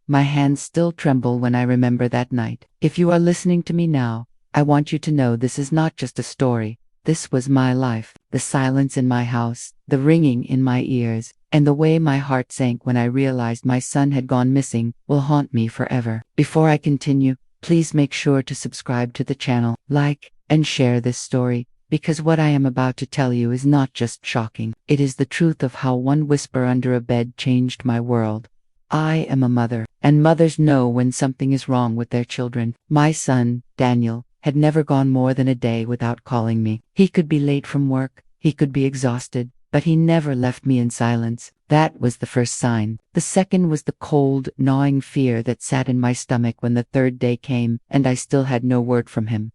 My hands still tremble when I remember that night. If you are listening to me now, I want you to know this is not just a story. This was my life. The silence in my house, the ringing in my ears, and the way my heart sank when I realized my son had gone missing will haunt me forever. Before I continue, please make sure to subscribe to the channel, like, and share this story, because what I am about to tell you is not just shocking. It is the truth of how one whisper under a bed changed my world. I am a mother, and mothers know when something is wrong with their children. My son, Daniel, had never gone more than a day without calling me. He could be late from work, he could be exhausted, but he never left me in silence. That was the first sign. The second was the cold, gnawing fear that sat in my stomach when the third day came and I still had no word from him.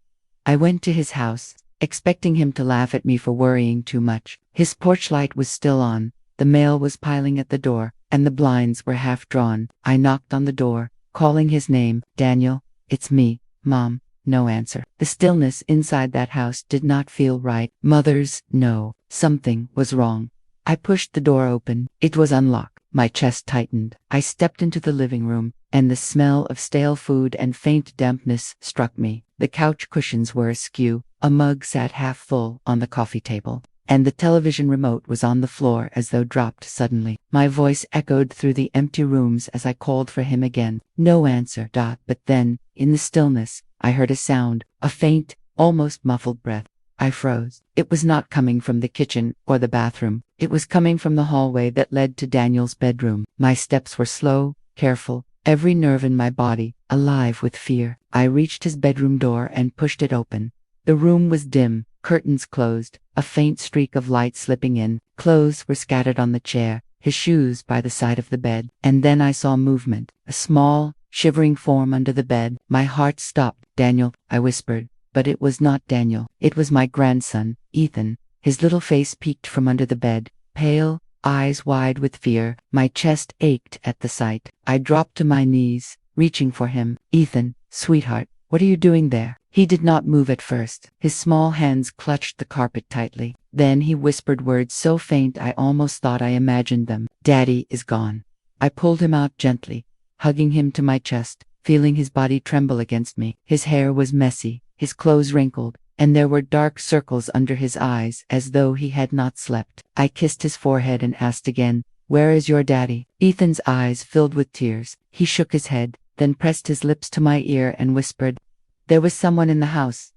I went to his house, expecting him to laugh at me for worrying too much. His porch light was still on, the mail was piling at the door, and the blinds were half drawn. I knocked on the door, calling his name. "Daniel, it's me, Mom." No answer. The stillness inside that house did not feel right. Mothers know something was wrong. I pushed the door open. It was unlocked. My chest tightened. I stepped into the living room, and the smell of stale food and faint dampness struck me. The couch cushions were askew. A mug sat half full on the coffee table, and the television remote was on the floor as though dropped suddenly. My voice echoed through the empty rooms as I called for him again. No answer. But then, in the stillness, I heard a sound, a faint, almost muffled breath. I froze. It was not coming from the kitchen or the bathroom. It was coming from the hallway that led to Daniel's bedroom. My steps were slow, careful, every nerve in my body alive with fear. I reached his bedroom door and pushed it open. The room was dim, curtains closed, a faint streak of light slipping in. Clothes were scattered on the chair, his shoes by the side of the bed. And then I saw movement, a small, shivering form under the bed. My heart stopped. "Daniel," I whispered, but it was not Daniel. It was my grandson, Ethan. His little face peeked from under the bed, pale, eyes wide with fear. My chest ached at the sight. I dropped to my knees, reaching for him. "Ethan, sweetheart, what are you doing there?" He did not move at first. His small hands clutched the carpet tightly. Then he whispered words so faint I almost thought I imagined them. "Daddy is gone." I pulled him out gently, hugging him to my chest, feeling his body tremble against me. His hair was messy, his clothes wrinkled, and there were dark circles under his eyes as though he had not slept. I kissed his forehead and asked again, "Where is your daddy?" Ethan's eyes filled with tears. He shook his head, then pressed his lips to my ear and whispered, "There was someone in the house."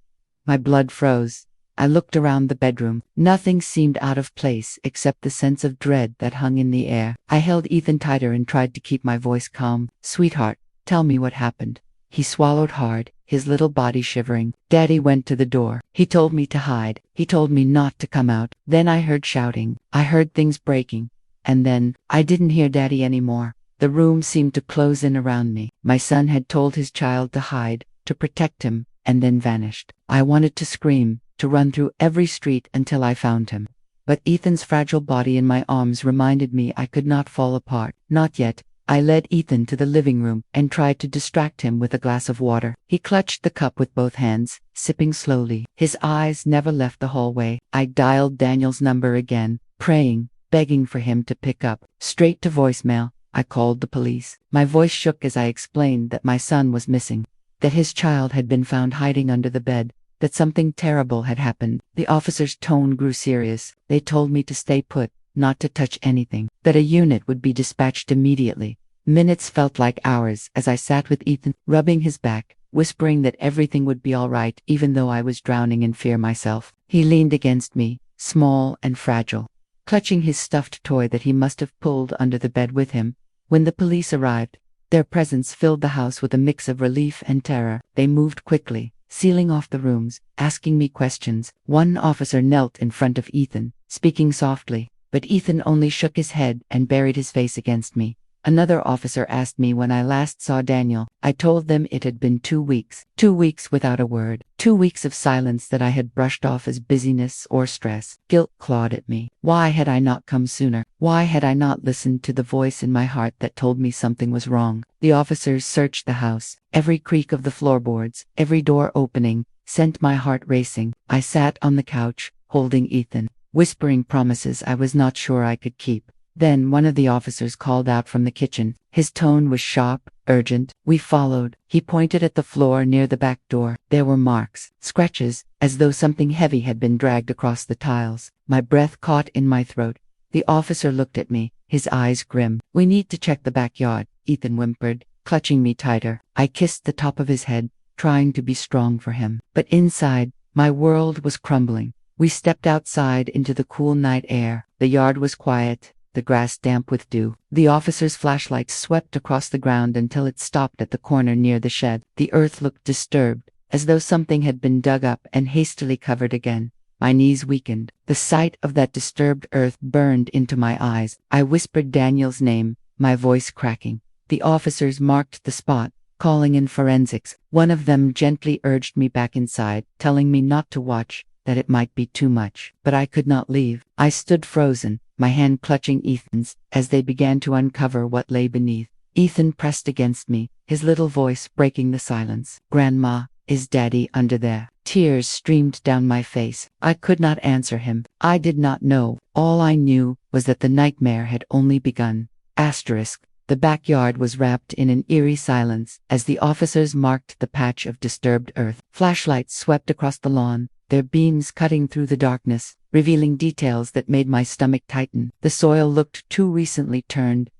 My blood froze. I looked around the bedroom. Nothing seemed out of place except the sense of dread that hung in the air. I held Ethan tighter and tried to keep my voice calm. "Sweetheart, tell me what happened." He swallowed hard, his little body shivering. "Daddy went to the door. He told me to hide. He told me not to come out." Then I heard shouting. I heard things breaking. And then, I didn't hear Daddy anymore. The room seemed to close in around me. My son had told his child to hide, to protect him, and then vanished. I wanted to scream, to run through every street until I found him. But Ethan's fragile body in my arms reminded me I could not fall apart. Not yet. I led Ethan to the living room and tried to distract him with a glass of water. He clutched the cup with both hands, sipping slowly. His eyes never left the hallway. I dialed Daniel's number again, praying, begging for him to pick up. Straight to voicemail. I called the police. My voice shook as I explained that my son was missing, that his child had been found hiding under the bed, that something terrible had happened. The officer's tone grew serious. They told me to stay put, not to touch anything, that a unit would be dispatched immediately. Minutes felt like hours as I sat with Ethan, rubbing his back, whispering that everything would be all right even though I was drowning in fear myself. He leaned against me, small and fragile, clutching his stuffed toy that he must have pulled under the bed with him. When the police arrived, their presence filled the house with a mix of relief and terror. They moved quickly, sealing off the rooms, asking me questions. One officer knelt in front of Ethan, speaking softly, but Ethan only shook his head and buried his face against me. Another officer asked me when I last saw Daniel. I told them it had been 2 weeks. 2 weeks without a word. 2 weeks of silence that I had brushed off as busyness or stress. Guilt clawed at me. Why had I not come sooner? Why had I not listened to the voice in my heart that told me something was wrong? The officers searched the house. Every creak of the floorboards, every door opening, sent my heart racing. I sat on the couch, holding Ethan, whispering promises I was not sure I could keep. Then one of the officers called out from the kitchen. His tone was sharp, urgent. We followed. He pointed at the floor near the back door. There were marks, scratches, as though something heavy had been dragged across the tiles. My breath caught in my throat. The officer looked at me, his eyes grim. "We need to check the backyard," Ethan whimpered, clutching me tighter. I kissed the top of his head, trying to be strong for him. But inside, my world was crumbling. We stepped outside into the cool night air. The yard was quiet, the grass damp with dew. The officer's flashlight swept across the ground until it stopped at the corner near the shed. The earth looked disturbed, as though something had been dug up and hastily covered again. My knees weakened. The sight of that disturbed earth burned into my eyes. I whispered Daniel's name, my voice cracking. The officers marked the spot, calling in forensics. One of them gently urged me back inside, telling me not to watch, that it might be too much. But I could not leave. I stood frozen, my hand clutching Ethan's, as they began to uncover what lay beneath. Ethan pressed against me, his little voice breaking the silence. "Grandma, is Daddy under there?" Tears streamed down my face. I could not answer him. I did not know. All I knew was that the nightmare had only begun. Asterisk. The backyard was wrapped in an eerie silence as the officers marked the patch of disturbed earth. Flashlights swept across the lawn, their beams cutting through the darkness, revealing details that made my stomach tighten. The soil looked too recently turned,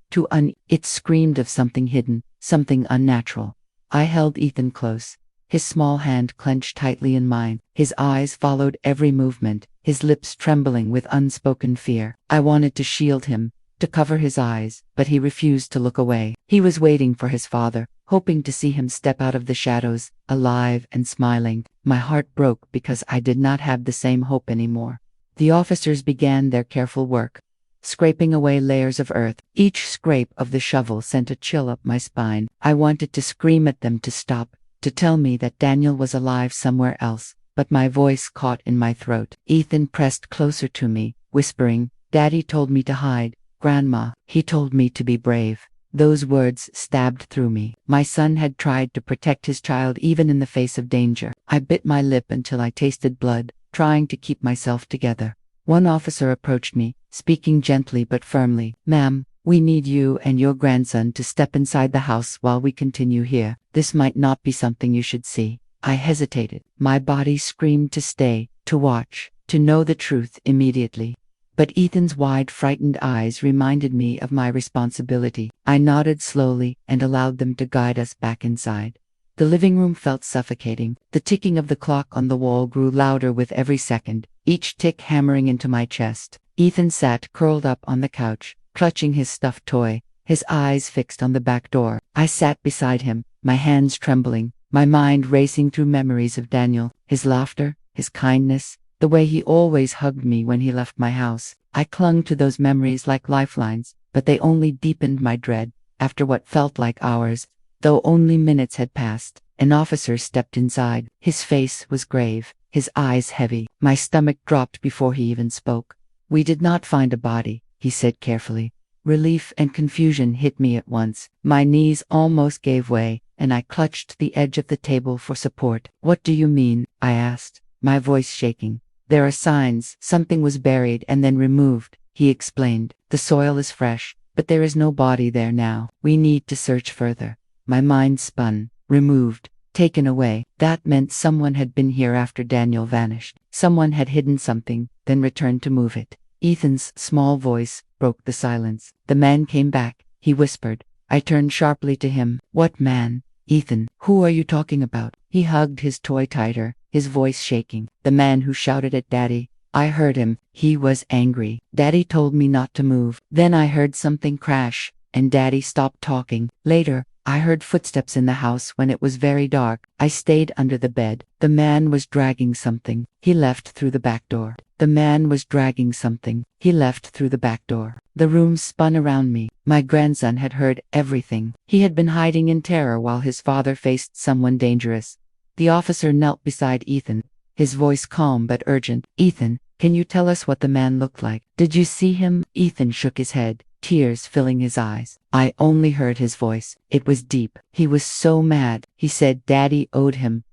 it screamed of something hidden, something unnatural. I held Ethan close. His small hand clenched tightly in mine. His eyes followed every movement, his lips trembling with unspoken fear. I wanted to shield him, to cover his eyes, but he refused to look away. He was waiting for his father, hoping to see him step out of the shadows, alive and smiling. My heart broke because I did not have the same hope anymore. The officers began their careful work, scraping away layers of earth. Each scrape of the shovel sent a chill up my spine. I wanted to scream at them to stop, to tell me that Daniel was alive somewhere else, but my voice caught in my throat. Ethan pressed closer to me, whispering, "Daddy told me to hide. Grandma, he told me to be brave." Those words stabbed through me. My son had tried to protect his child even in the face of danger. I bit my lip until I tasted blood, trying to keep myself together. One officer approached me, speaking gently but firmly. "Ma'am, we need you and your grandson to step inside the house while we continue here. This might not be something you should see." I hesitated. My body screamed to stay, to watch, to know the truth immediately. But Ethan's wide, frightened eyes reminded me of my responsibility. I nodded slowly and allowed them to guide us back inside. The living room felt suffocating. The ticking of the clock on the wall grew louder with every second, each tick hammering into my chest. Ethan sat curled up on the couch, clutching his stuffed toy, his eyes fixed on the back door. I sat beside him, my hands trembling, my mind racing through memories of Daniel, his laughter, his kindness, the way he always hugged me when he left my house. I clung to those memories like lifelines, but they only deepened my dread. After what felt like hours, though only minutes had passed, an officer stepped inside. His face was grave, his eyes heavy. My stomach dropped before he even spoke. "We did not find a body," he said carefully. Relief and confusion hit me at once. My knees almost gave way, and I clutched the edge of the table for support. "What do you mean?" I asked, my voice shaking. "There are signs something was buried and then removed," he explained. "The soil is fresh, but there is no body there now. We need to search further." My mind spun. Removed, taken away. That meant someone had been here after Daniel vanished. Someone had hidden something, then returned to move it. Ethan's small voice broke the silence. "The man came back," he whispered. I turned sharply to him. "What man?" "Ethan, who are you talking about?" He hugged his toy tighter, his voice shaking. "The man who shouted at Daddy." I heard him. He was angry. "Daddy told me not to move." Then I heard something crash, and Daddy stopped talking. Later, I heard footsteps in the house when it was very dark. I stayed under the bed. The man was dragging something. He left through the back door. The man was dragging something. He left through the back door. The room spun around me. My grandson had heard everything. He had been hiding in terror while his father faced someone dangerous. The officer knelt beside Ethan, his voice calm but urgent. "Ethan, can you tell us what the man looked like? Did you see him?" Ethan shook his head, tears filling his eyes. I only heard his voice. It was deep. He was so mad. He said Daddy owed him.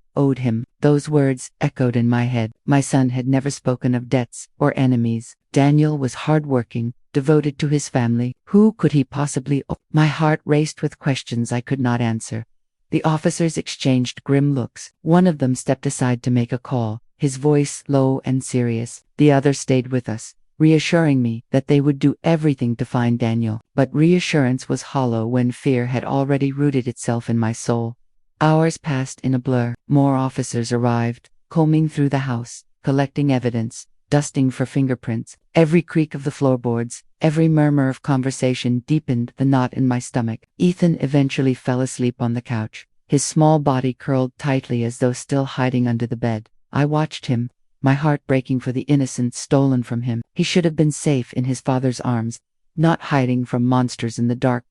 Those words echoed in my head. My son had never spoken of debts or enemies. Daniel was hardworking, devoted to his family. Who could he possibly? My heart raced with questions I could not answer. The officers exchanged grim looks. One of them stepped aside to make a call, his voice low and serious. The other stayed with us, reassuring me that they would do everything to find Daniel. But reassurance was hollow when fear had already rooted itself in my soul. Hours passed in a blur. More officers arrived, combing through the house, collecting evidence, dusting for fingerprints. Every creak of the floorboards, every murmur of conversation deepened the knot in my stomach. Ethan eventually fell asleep on the couch, his small body curled tightly as though still hiding under the bed. I watched him, my heart breaking for the innocence stolen from him. He should have been safe in his father's arms, not hiding from monsters in the dark.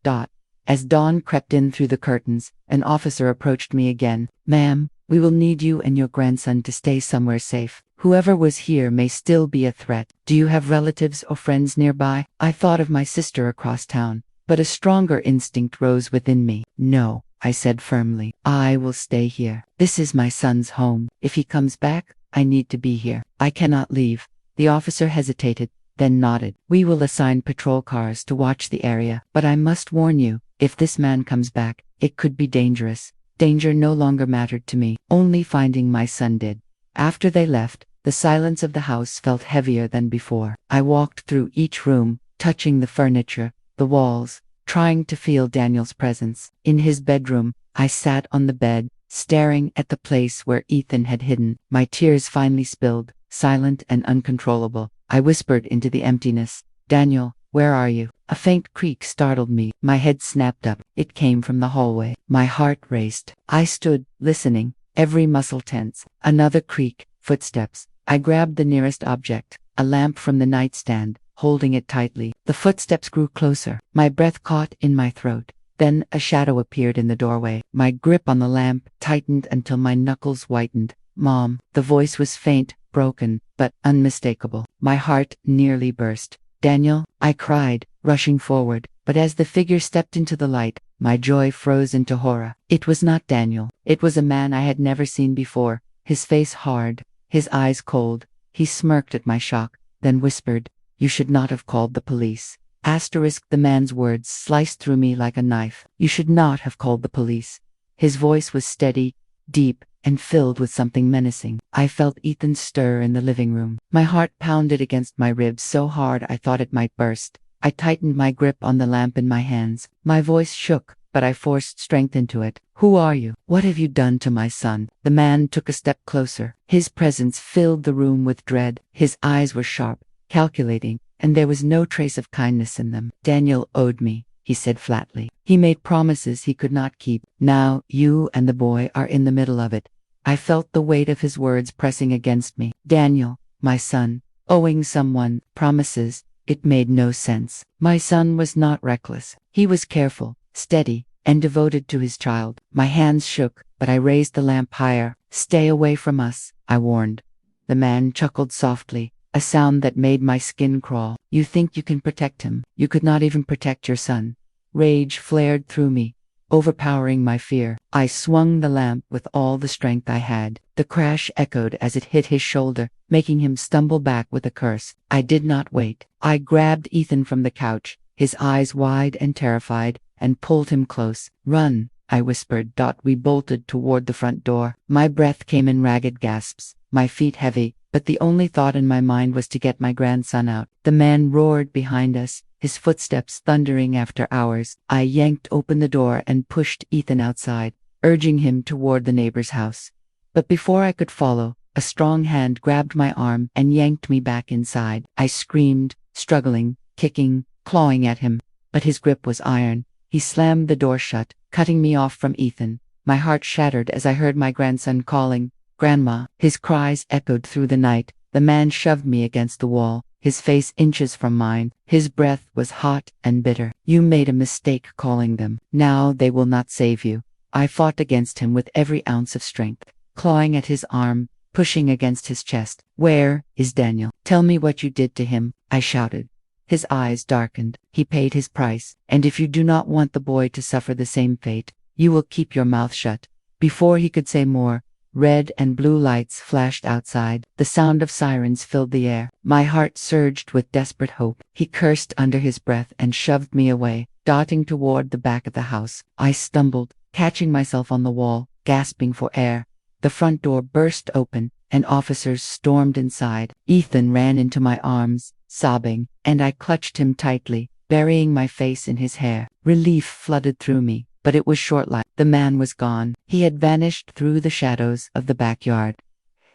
As dawn crept in through the curtains, an officer approached me again. "Ma'am, we will need you and your grandson to stay somewhere safe. Whoever was here may still be a threat. Do you have relatives or friends nearby?" I thought of my sister across town, but a stronger instinct rose within me. "No," I said firmly. "I will stay here. This is my son's home. If he comes back, I need to be here. I cannot leave." The officer hesitated, then nodded. "We will assign patrol cars to watch the area, but I must warn you, if this man comes back, it could be dangerous." Danger no longer mattered to me, only finding my son did. After they left, the silence of the house felt heavier than before. I walked through each room, touching the furniture, the walls, trying to feel Daniel's presence. In his bedroom, I sat on the bed, staring at the place where Ethan had hidden. My tears finally spilled, silent and uncontrollable. I whispered into the emptiness, "Daniel, where are you?" A faint creak startled me. My head snapped up. It came from the hallway. My heart raced. I stood, listening, every muscle tense. Another creak, footsteps. I grabbed the nearest object, a lamp from the nightstand, holding it tightly. The footsteps grew closer. My breath caught in my throat. Then a shadow appeared in the doorway. My grip on the lamp tightened until my knuckles whitened. "Mom." The voice was faint, broken, but unmistakable. My heart nearly burst. "Daniel," I cried, rushing forward. But as the figure stepped into the light, my joy froze into horror. It was not Daniel. It was a man I had never seen before, his face hard, his eyes cold. He smirked at my shock, then whispered, "You should not have called the police." The man's words sliced through me like a knife. "You should not have called the police." His voice was steady, deep, and filled with something menacing. I felt Ethan stir in the living room. My heart pounded against my ribs so hard I thought it might burst. I tightened my grip on the lamp in my hands. My voice shook, but I forced strength into it. "Who are you? What have you done to my son?" The man took a step closer. His presence filled the room with dread. His eyes were sharp, calculating, and there was no trace of kindness in them. "Daniel owed me," he said flatly. "He made promises he could not keep. Now you and the boy are in the middle of it." I felt the weight of his words pressing against me. Daniel, my son, owing someone promises. It made no sense. My son was not reckless. He was careful, steady, and devoted to his child. My hands shook, but I raised the lamp higher. "Stay away from us," I warned. The man chuckled softly, a sound that made my skin crawl. "You think you can protect him? You could not even protect your son." Rage flared through me, overpowering my fear. I swung the lamp with all the strength I had. The crash echoed as it hit his shoulder, making him stumble back with a curse. I did not wait. I grabbed Ethan from the couch, his eyes wide and terrified, and pulled him close. "Run," I whispered. We bolted toward the front door. My breath came in ragged gasps, my feet heavy, but the only thought in my mind was to get my grandson out. The man roared behind us, his footsteps thundering after ours. I yanked open the door and pushed Ethan outside, urging him toward the neighbor's house. But before I could follow, a strong hand grabbed my arm and yanked me back inside. I screamed, struggling, kicking, clawing at him, but his grip was iron. He slammed the door shut, cutting me off from Ethan. My heart shattered as I heard my grandson calling, "Grandma." His cries echoed through the night. The man shoved me against the wall, his face inches from mine. His breath was hot and bitter. "You made a mistake calling them. Now they will not save you." I fought against him with every ounce of strength, clawing at his arm, pushing against his chest. "Where is Daniel? Tell me what you did to him," I shouted. His eyes darkened. "He paid his price, and if you do not want the boy to suffer the same fate, you will keep your mouth shut." Before he could say more, Red and blue lights flashed outside. The sound of sirens filled the air. My heart surged with desperate hope. He cursed under his breath and shoved me away, darting toward the back of the house. I stumbled, catching myself on the wall, gasping for air. The front door burst open, and officers stormed inside. Ethan ran into my arms, sobbing, and I clutched him tightly, burying my face in his hair. Relief flooded through me, but it was short-lived. The man was gone. He had vanished through the shadows of the backyard,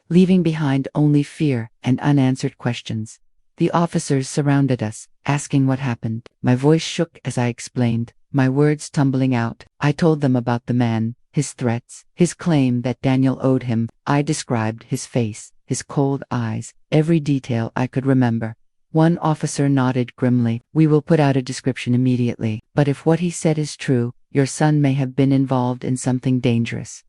leaving behind only fear and unanswered questions. The officers surrounded us, asking what happened. My voice shook as I explained, my words tumbling out. I told them about the man, his threats, his claim that Daniel owed him. I described his face, his cold eyes, every detail I could remember. One officer nodded grimly. "We will put out a description immediately. But if what he said is true, your son may have been involved in something dangerous."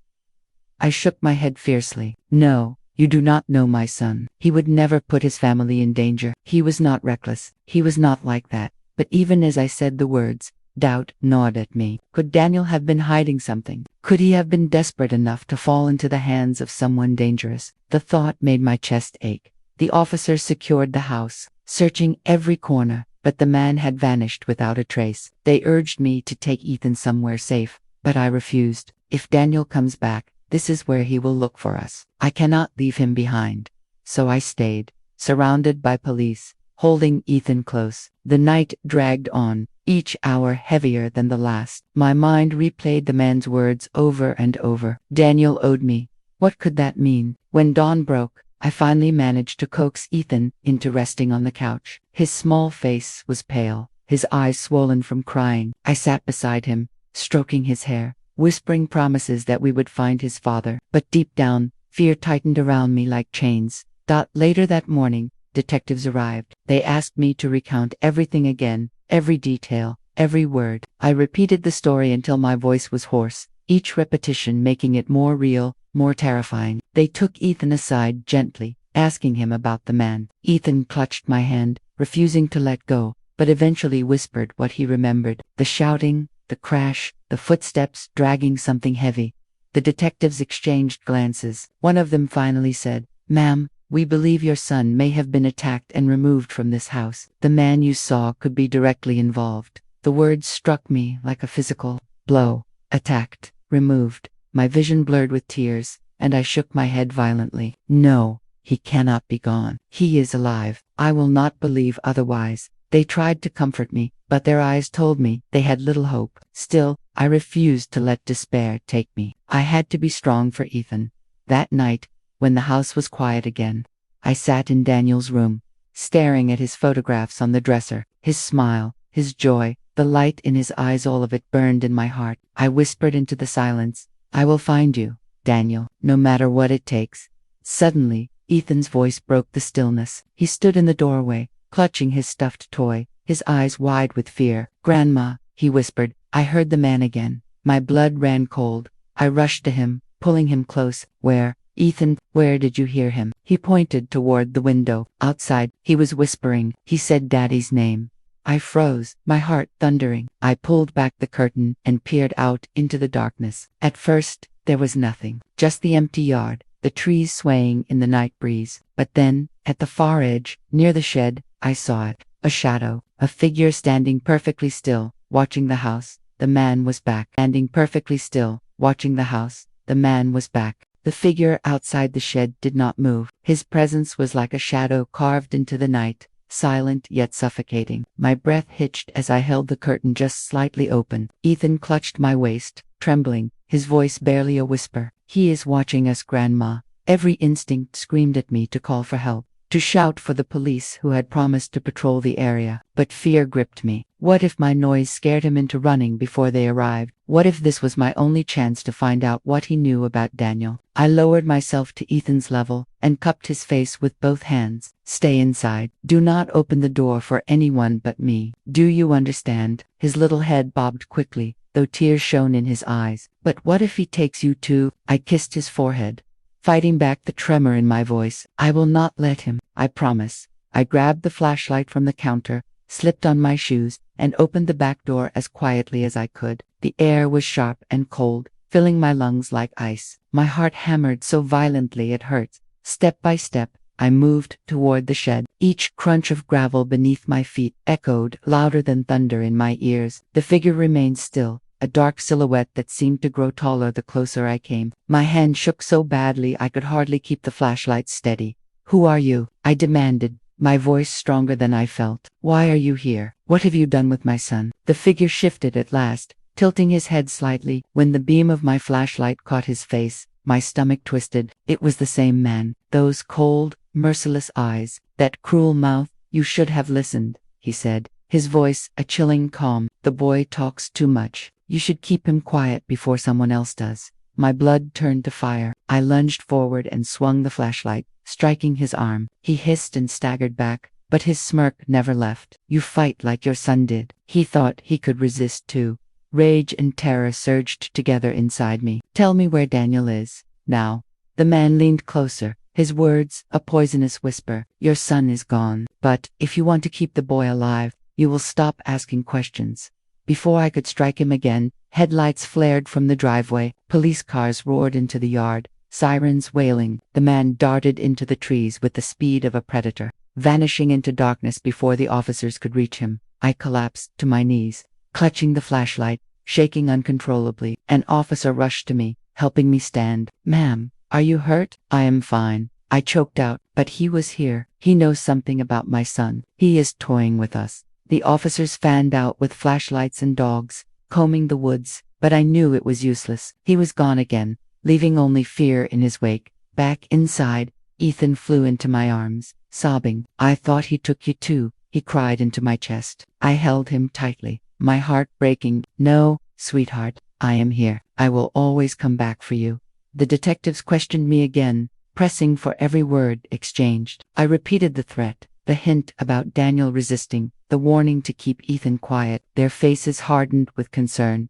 I shook my head fiercely. "No, you do not know my son. He would never put his family in danger. He was not reckless. He was not like that." But even as I said the words, doubt gnawed at me. Could Daniel have been hiding something? Could he have been desperate enough to fall into the hands of someone dangerous? The thought made my chest ache. The officers secured the house, searching every corner, but the man had vanished without a trace. They urged me to take Ethan somewhere safe, but I refused. If Daniel comes back, this is where he will look for us. I cannot leave him behind. So I stayed, surrounded by police, holding Ethan close. The night dragged on, each hour heavier than the last. My mind replayed the man's words over and over. Daniel owed me. What could that mean? When dawn broke, I finally managed to coax Ethan into resting on the couch. His small face was pale, his eyes swollen from crying. I sat beside him, stroking his hair, whispering promises that we would find his father. But deep down, fear tightened around me like chains. Later that morning, detectives arrived. They asked me to recount everything again, every detail, every word. I repeated the story until my voice was hoarse, each repetition making it more real, more terrifying. They took Ethan aside gently, asking him about the man. Ethan clutched my hand, refusing to let go, but eventually whispered what he remembered. The shouting, the crash, the footsteps dragging something heavy. The detectives exchanged glances. One of them finally said, "Ma'am, we believe your son may have been attacked and removed from this house. The man you saw could be directly involved." The words struck me like a physical blow. Attacked, removed. My vision blurred with tears, and I shook my head violently. "No, he cannot be gone. He is alive. I will not believe otherwise." They tried to comfort me, but their eyes told me they had little hope. Still, I refused to let despair take me. I had to be strong for Ethan. That night, when the house was quiet again, I sat in Daniel's room, staring at his photographs on the dresser, his smile, his joy, the light in his eyes, all of it burned in my heart. I whispered into the silence, "I will find you, Daniel, no matter what it takes." Suddenly, Ethan's voice broke the stillness. He stood in the doorway, clutching his stuffed toy, his eyes wide with fear. "Grandma," he whispered. I heard the man again. My blood ran cold. I rushed to him, pulling him close. "Where? Ethan, where did you hear him?" He pointed toward the window. "Outside," he was whispering. "He said Daddy's name." I froze, my heart thundering. I pulled back the curtain and peered out into the darkness. At first, there was nothing, just the empty yard, the trees swaying in the night breeze. But then, at the far edge, near the shed, I saw it. A shadow, a figure standing perfectly still, watching the house. The man was back. Standing perfectly still, watching the house. The man was back. The figure outside the shed did not move. His presence was like a shadow carved into the night, silent yet suffocating. My breath hitched as I held the curtain just slightly open. Ethan clutched my waist, trembling, his voice barely a whisper. "He is watching us, Grandma." Every instinct screamed at me to call for help, to shout for the police who had promised to patrol the area. But fear gripped me. What if my noise scared him into running before they arrived? What if this was my only chance to find out what he knew about Daniel? I lowered myself to Ethan's level and cupped his face with both hands. "Stay inside. Do not open the door for anyone but me. Do you understand?" His little head bobbed quickly, though tears shone in his eyes. "But what if he takes you too?" I kissed his forehead, fighting back the tremor in my voice. "I will not let him, I promise." I grabbed the flashlight from the counter, slipped on my shoes, and opened the back door as quietly as I could. The air was sharp and cold, filling my lungs like ice. My heart hammered so violently it hurt. Step by step, I moved toward the shed. Each crunch of gravel beneath my feet echoed louder than thunder in my ears. The figure remained still, a dark silhouette that seemed to grow taller the closer I came. My hand shook so badly I could hardly keep the flashlight steady. "Who are you?" I demanded, my voice stronger than I felt. "Why are you here? What have you done with my son?" The figure shifted at last, tilting his head slightly. When the beam of my flashlight caught his face, my stomach twisted. It was the same man. Those cold, merciless eyes, that cruel mouth. "You should have listened," he said, his voice a chilling calm. "The boy talks too much. You should keep him quiet before someone else does." My blood turned to fire. I lunged forward and swung the flashlight, striking his arm. He hissed and staggered back, but his smirk never left. "You fight like your son did." He thought he could resist too. Rage and terror surged together inside me. "Tell me where Daniel is, now." The man leaned closer, his words a poisonous whisper. "Your son is gone. But if you want to keep the boy alive, you will stop asking questions." Before I could strike him again, headlights flared from the driveway, police cars roared into the yard, sirens wailing. The man darted into the trees with the speed of a predator, vanishing into darkness before the officers could reach him. I collapsed to my knees, clutching the flashlight, shaking uncontrollably. An officer rushed to me, helping me stand. "Ma'am, are you hurt?" "I am fine," I choked out. "But he was here. He knows something about my son. He is toying with us." The officers fanned out with flashlights and dogs, combing the woods, but I knew it was useless. He was gone again, leaving only fear in his wake. Back inside, Ethan flew into my arms, sobbing. "I thought he took you too," he cried into my chest. I held him tightly, my heart breaking. "No, sweetheart, I am here. I will always come back for you." The detectives questioned me again, pressing for every word exchanged. I repeated the threat, the hint about Daniel resisting, the warning to keep Ethan quiet. Their faces hardened with concern.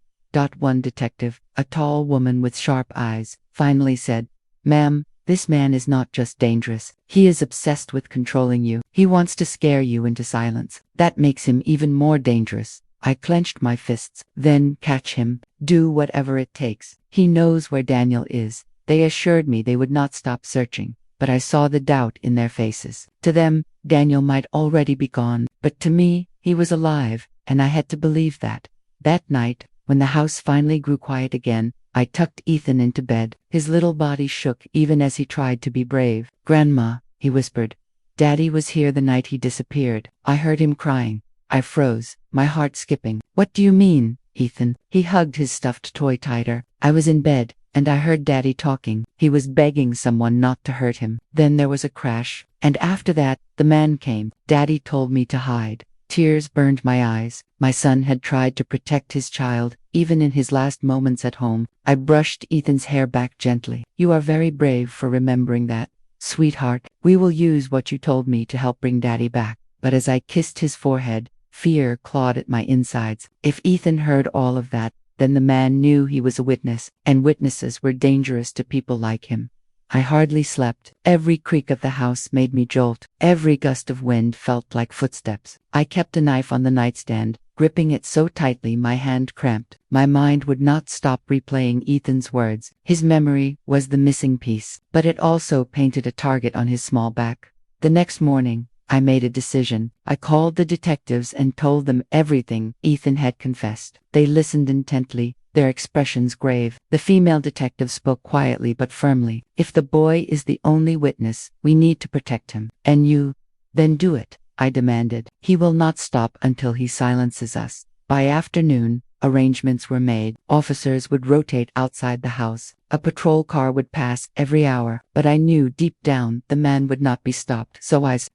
One detective, a tall woman with sharp eyes, finally said, "Ma'am, this man is not just dangerous. He is obsessed with controlling you. He wants to scare you into silence. That makes him even more dangerous." I clenched my fists. "Then catch him. Do whatever it takes. He knows where Daniel is." They assured me they would not stop searching, but I saw the doubt in their faces. To them, Daniel might already be gone, but to me, he was alive, and I had to believe that. That night, when the house finally grew quiet again, I tucked Ethan into bed. His little body shook even as he tried to be brave. "Grandma," he whispered, "Daddy was here the night he disappeared." I heard him crying. I froze, my heart skipping. "What do you mean, Ethan?" He hugged his stuffed toy tighter. "I was in bed, and I heard Daddy talking. He was begging someone not to hurt him. Then there was a crash, and after that, the man came. Daddy told me to hide." Tears burned my eyes. My son had tried to protect his child, even in his last moments at home. I brushed Ethan's hair back gently. "You are very brave for remembering that. Sweetheart, we will use what you told me to help bring Daddy back." But as I kissed his forehead, fear clawed at my insides. If Ethan heard all of that, then the man knew he was a witness, and witnesses were dangerous to people like him. I hardly slept. Every creak of the house made me jolt. Every gust of wind felt like footsteps. I kept a knife on the nightstand, gripping it so tightly my hand cramped. My mind would not stop replaying Ethan's words. His memory was the missing piece, but it also painted a target on his small back. The next morning, I made a decision. I called the detectives and told them everything Ethan had confessed. They listened intently, their expressions grave. The female detective spoke quietly but firmly. "If the boy is the only witness, we need to protect him. And you, then do it," I demanded. "He will not stop until he silences us." By afternoon, arrangements were made. Officers would rotate outside the house. A patrol car would pass every hour, but I knew deep down the man would not be stopped.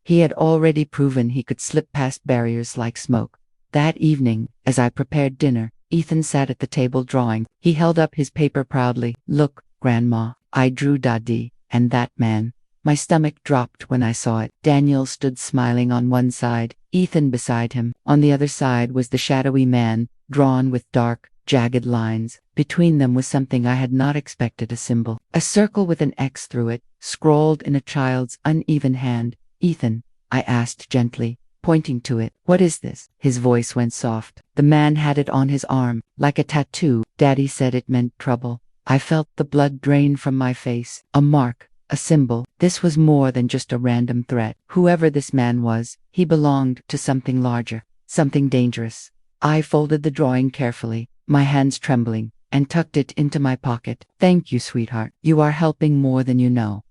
He had already proven he could slip past barriers like smoke. That evening, as I prepared dinner, Ethan sat at the table drawing. He held up his paper proudly. "Look, Grandma, I drew Daddy, and that man." My stomach dropped when I saw it. Daniel stood smiling on one side, Ethan beside him. On the other side was the shadowy man, drawn with dark, jagged lines. Between them was something I had not expected, a symbol. A circle with an X through it, scrawled in a child's uneven hand. "Ethan," I asked gently, pointing to it, "what is this?" His voice went soft. The man had it on his arm, like a tattoo. "Daddy said it meant trouble. I felt the blood drain from my face. A mark, a symbol. This was more than just a random threat. Whoever this man was, he belonged to something larger, something dangerous. I folded the drawing carefully, my hands trembling, and tucked it into my pocket. Thank you, sweetheart. You are helping more than you know.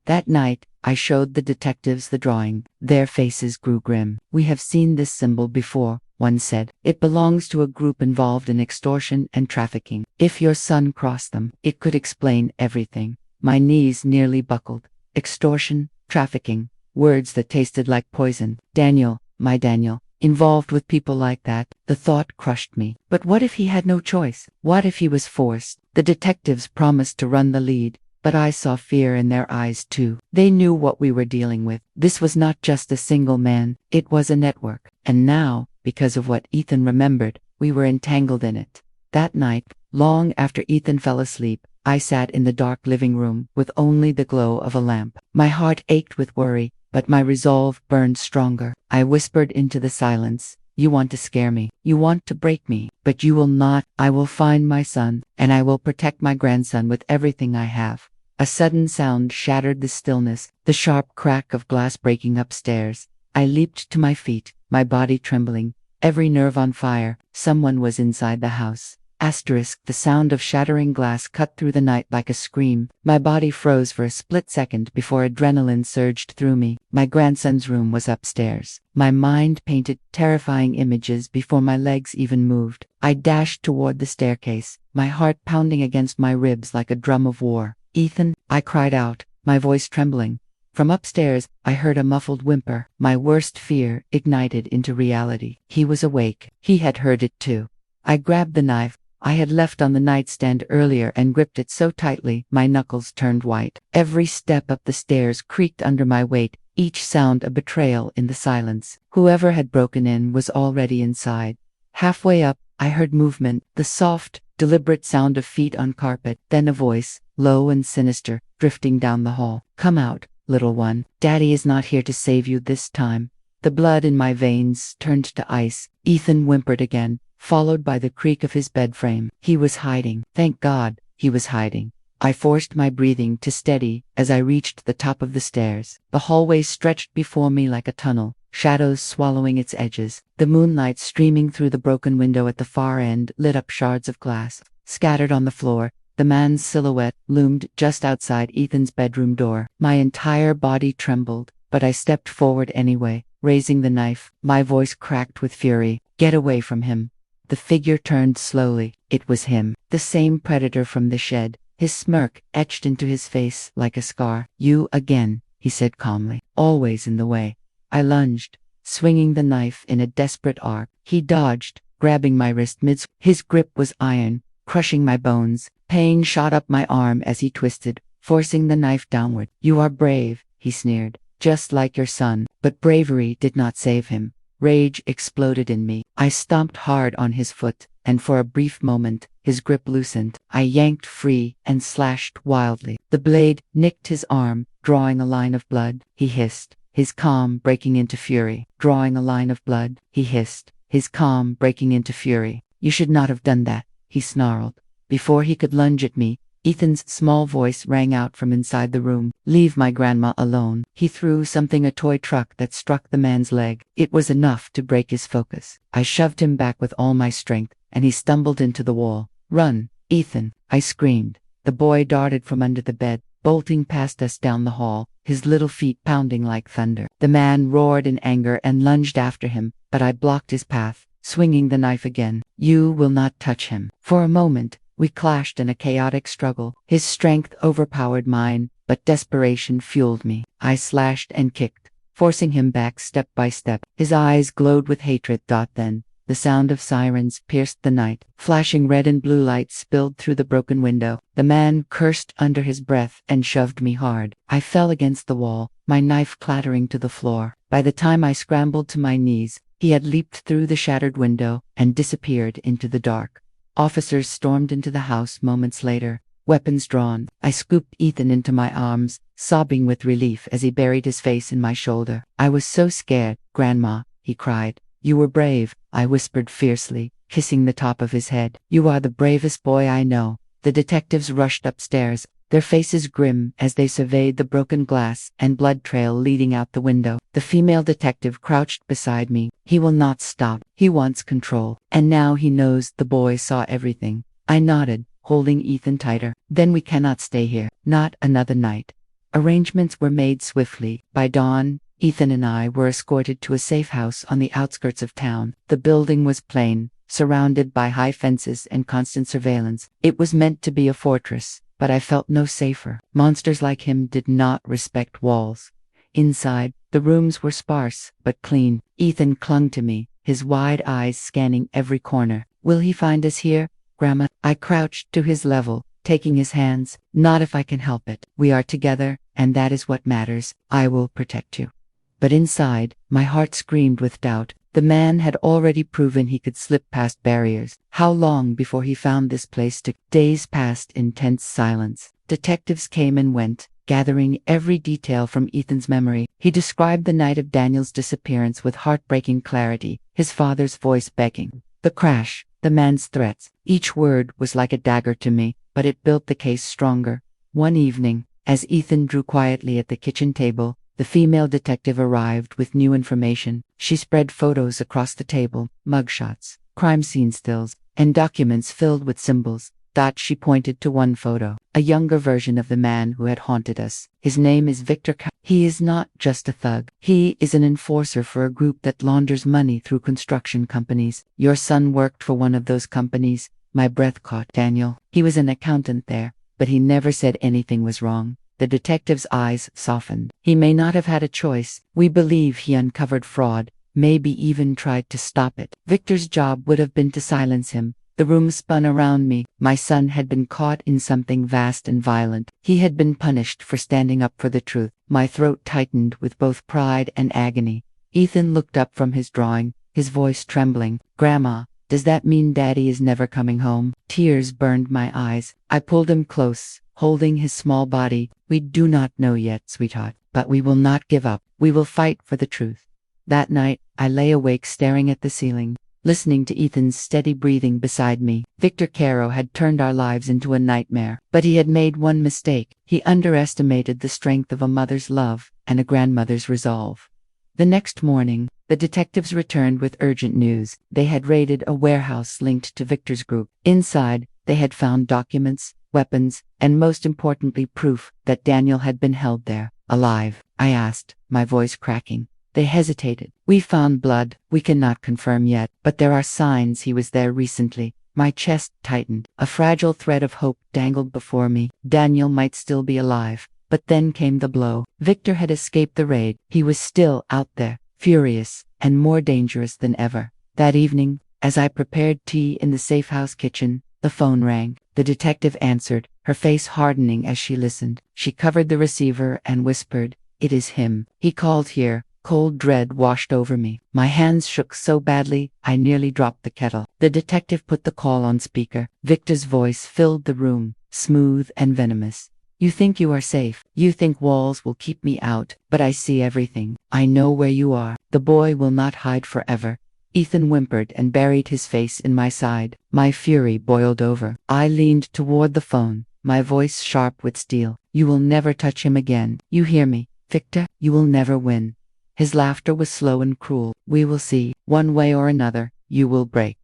That night, I showed the detectives the drawing. Their faces grew grim. We have seen this symbol before, one said. It belongs to a group involved in extortion and trafficking. If your son crossed them, it could explain everything. My knees nearly buckled. Extortion, trafficking, words that tasted like poison. Daniel, my Daniel, involved with people like that. The thought crushed me. But what if he had no choice? What if he was forced? The detectives promised to run the lead, but I saw fear in their eyes too. They knew what we were dealing with. This was not just a single man, it was a network. And now, because of what Ethan remembered, we were entangled in it. That night, long after Ethan fell asleep, I sat in the dark living room with only the glow of a lamp. My heart ached with worry, but my resolve burned stronger. I whispered into the silence, "You want to scare me. You want to break me. But you will not. I will find my son, and I will protect my grandson with everything I have." A sudden sound shattered the stillness, the sharp crack of glass breaking upstairs. I leaped to my feet, my body trembling, every nerve on fire. Someone was inside the house. The sound of shattering glass cut through the night like a scream. My body froze for a split second before adrenaline surged through me. My grandson's room was upstairs. My mind painted terrifying images before my legs even moved. I dashed toward the staircase, my heart pounding against my ribs like a drum of war. "Ethan," I cried out, my voice trembling. From upstairs, I heard a muffled whimper. My worst fear ignited into reality. He was awake. He had heard it too. I grabbed the knife I had left on the nightstand earlier and gripped it so tightly my knuckles turned white. Every step up the stairs creaked under my weight, each sound a betrayal in the silence. Whoever had broken in was already inside. Halfway up, I heard movement, the soft, deliberate sound of feet on carpet, then a voice, low and sinister, drifting down the hall. "Come out, little one. Daddy is not here to save you this time." The blood in my veins turned to ice. Ethan whimpered again, followed by the creak of his bed frame. He was hiding. Thank God, he was hiding. I forced my breathing to steady as I reached the top of the stairs. The hallway stretched before me like a tunnel, shadows swallowing its edges. The moonlight streaming through the broken window at the far end lit up shards of glass. Scattered on the floor, the man's silhouette loomed just outside Ethan's bedroom door. My entire body trembled, but I stepped forward anyway, raising the knife. My voice cracked with fury. "Get away from him." The figure turned slowly. It was him, the same predator from the shed, his smirk etched into his face like a scar. "You again," he said calmly. "Always in the way." I lunged, swinging the knife in a desperate arc. He dodged, grabbing my wrist mid. His grip was iron, crushing my bones. Pain shot up my arm as he twisted, forcing the knife downward. "You are brave," he sneered, "just like your son." But bravery did not save him. Rage exploded in me. I stomped hard on his foot, and for a brief moment, his grip loosened. I yanked free and slashed wildly. The blade nicked his arm, drawing a line of blood. He hissed, his calm breaking into fury. Drawing a line of blood, he hissed, his calm breaking into fury. "You should not have done that," he snarled. Before he could lunge at me, Ethan's small voice rang out from inside the room. "Leave my grandma alone." He threw something, a toy truck that struck the man's leg. It was enough to break his focus. I shoved him back with all my strength, and he stumbled into the wall. "Run, Ethan," I screamed. The boy darted from under the bed, bolting past us down the hall, his little feet pounding like thunder. The man roared in anger and lunged after him, but I blocked his path, swinging the knife again. "You will not touch him." For a moment, we clashed in a chaotic struggle. His strength overpowered mine, but desperation fueled me. I slashed and kicked, forcing him back step by step. His eyes glowed with hatred. Then, the sound of sirens pierced the night. Flashing red and blue lights spilled through the broken window. The man cursed under his breath and shoved me hard. I fell against the wall, my knife clattering to the floor. By the time I scrambled to my knees, he had leaped through the shattered window and disappeared into the dark. Officers stormed into the house moments later, weapons drawn. I scooped Ethan into my arms, sobbing with relief as he buried his face in my shoulder. "I was so scared, Grandma," he cried. "You were brave," I whispered fiercely, kissing the top of his head. "You are the bravest boy I know." The detectives rushed upstairs, their faces grim as they surveyed the broken glass and blood trail leading out the window. The female detective crouched beside me. He will not stop. He wants control. And now he knows the boy saw everything. I nodded, holding Ethan tighter. Then we cannot stay here. Not another night. Arrangements were made swiftly. By dawn, Ethan and I were escorted to a safe house on the outskirts of town. The building was plain, surrounded by high fences and constant surveillance. It was meant to be a fortress, but I felt no safer. Monsters like him did not respect walls. Inside, the rooms were sparse, but clean. Ethan clung to me, his wide eyes scanning every corner. Will he find us here, Grandma? I crouched to his level, taking his hands. Not if I can help it. We are together, and that is what matters. I will protect you. But inside, my heart screamed with doubt. The man had already proven he could slip past barriers. How long before he found this place to? Days passed in tense silence. Detectives came and went, gathering every detail from Ethan's memory. He described the night of Daniel's disappearance with heartbreaking clarity, his father's voice begging. The crash, the man's threats. Each word was like a dagger to me, but it built the case stronger. One evening, as Ethan drew quietly at the kitchen table, the female detective arrived with new information. She spread photos across the table, mugshots, crime scene stills, and documents filled with symbols. She pointed to one photo, a younger version of the man who had haunted us. His name is Victor. He is not just a thug. He is an enforcer for a group that launders money through construction companies. Your son worked for one of those companies. My breath caught. Daniel. He was an accountant there, but he never said anything was wrong. The detective's eyes softened. He may not have had a choice. We believe he uncovered fraud, maybe even tried to stop it. Victor's job would have been to silence him. The room spun around me. My son had been caught in something vast and violent. He had been punished for standing up for the truth. My throat tightened with both pride and agony. Ethan looked up from his drawing, his voice trembling. Grandma, does that mean Daddy is never coming home? Tears burned my eyes. I pulled him close, holding his small body. We do not know yet, sweetheart, but we will not give up. We will fight for the truth. That night, I lay awake staring at the ceiling, listening to Ethan's steady breathing beside me. Victor Caro had turned our lives into a nightmare, but he had made one mistake. He underestimated the strength of a mother's love and a grandmother's resolve. The next morning, the detectives returned with urgent news. They had raided a warehouse linked to Victor's group. Inside, they had found documents, weapons, and most importantly proof that Daniel had been held there, alive. I asked, my voice cracking. They hesitated. We found blood. We cannot confirm yet, but there are signs he was there recently. My chest tightened. A fragile thread of hope dangled before me. Daniel might still be alive. But then came the blow. Victor had escaped the raid. He was still out there, furious, and more dangerous than ever. That evening, as I prepared tea in the safe house kitchen, the phone rang. The detective answered, her face hardening as she listened. She covered the receiver and whispered, "It is him. He called here." Cold dread washed over me. My hands shook so badly, I nearly dropped the kettle. The detective put the call on speaker. Victor's voice filled the room, smooth and venomous. "You think you are safe. You think walls will keep me out, but I see everything. I know where you are. The boy will not hide forever." Ethan whimpered and buried his face in my side. My fury boiled over. I leaned toward the phone, my voice sharp with steel. "You will never touch him again. You hear me, Victor? You will never win." His laughter was slow and cruel. "We will see. One way or another, you will break."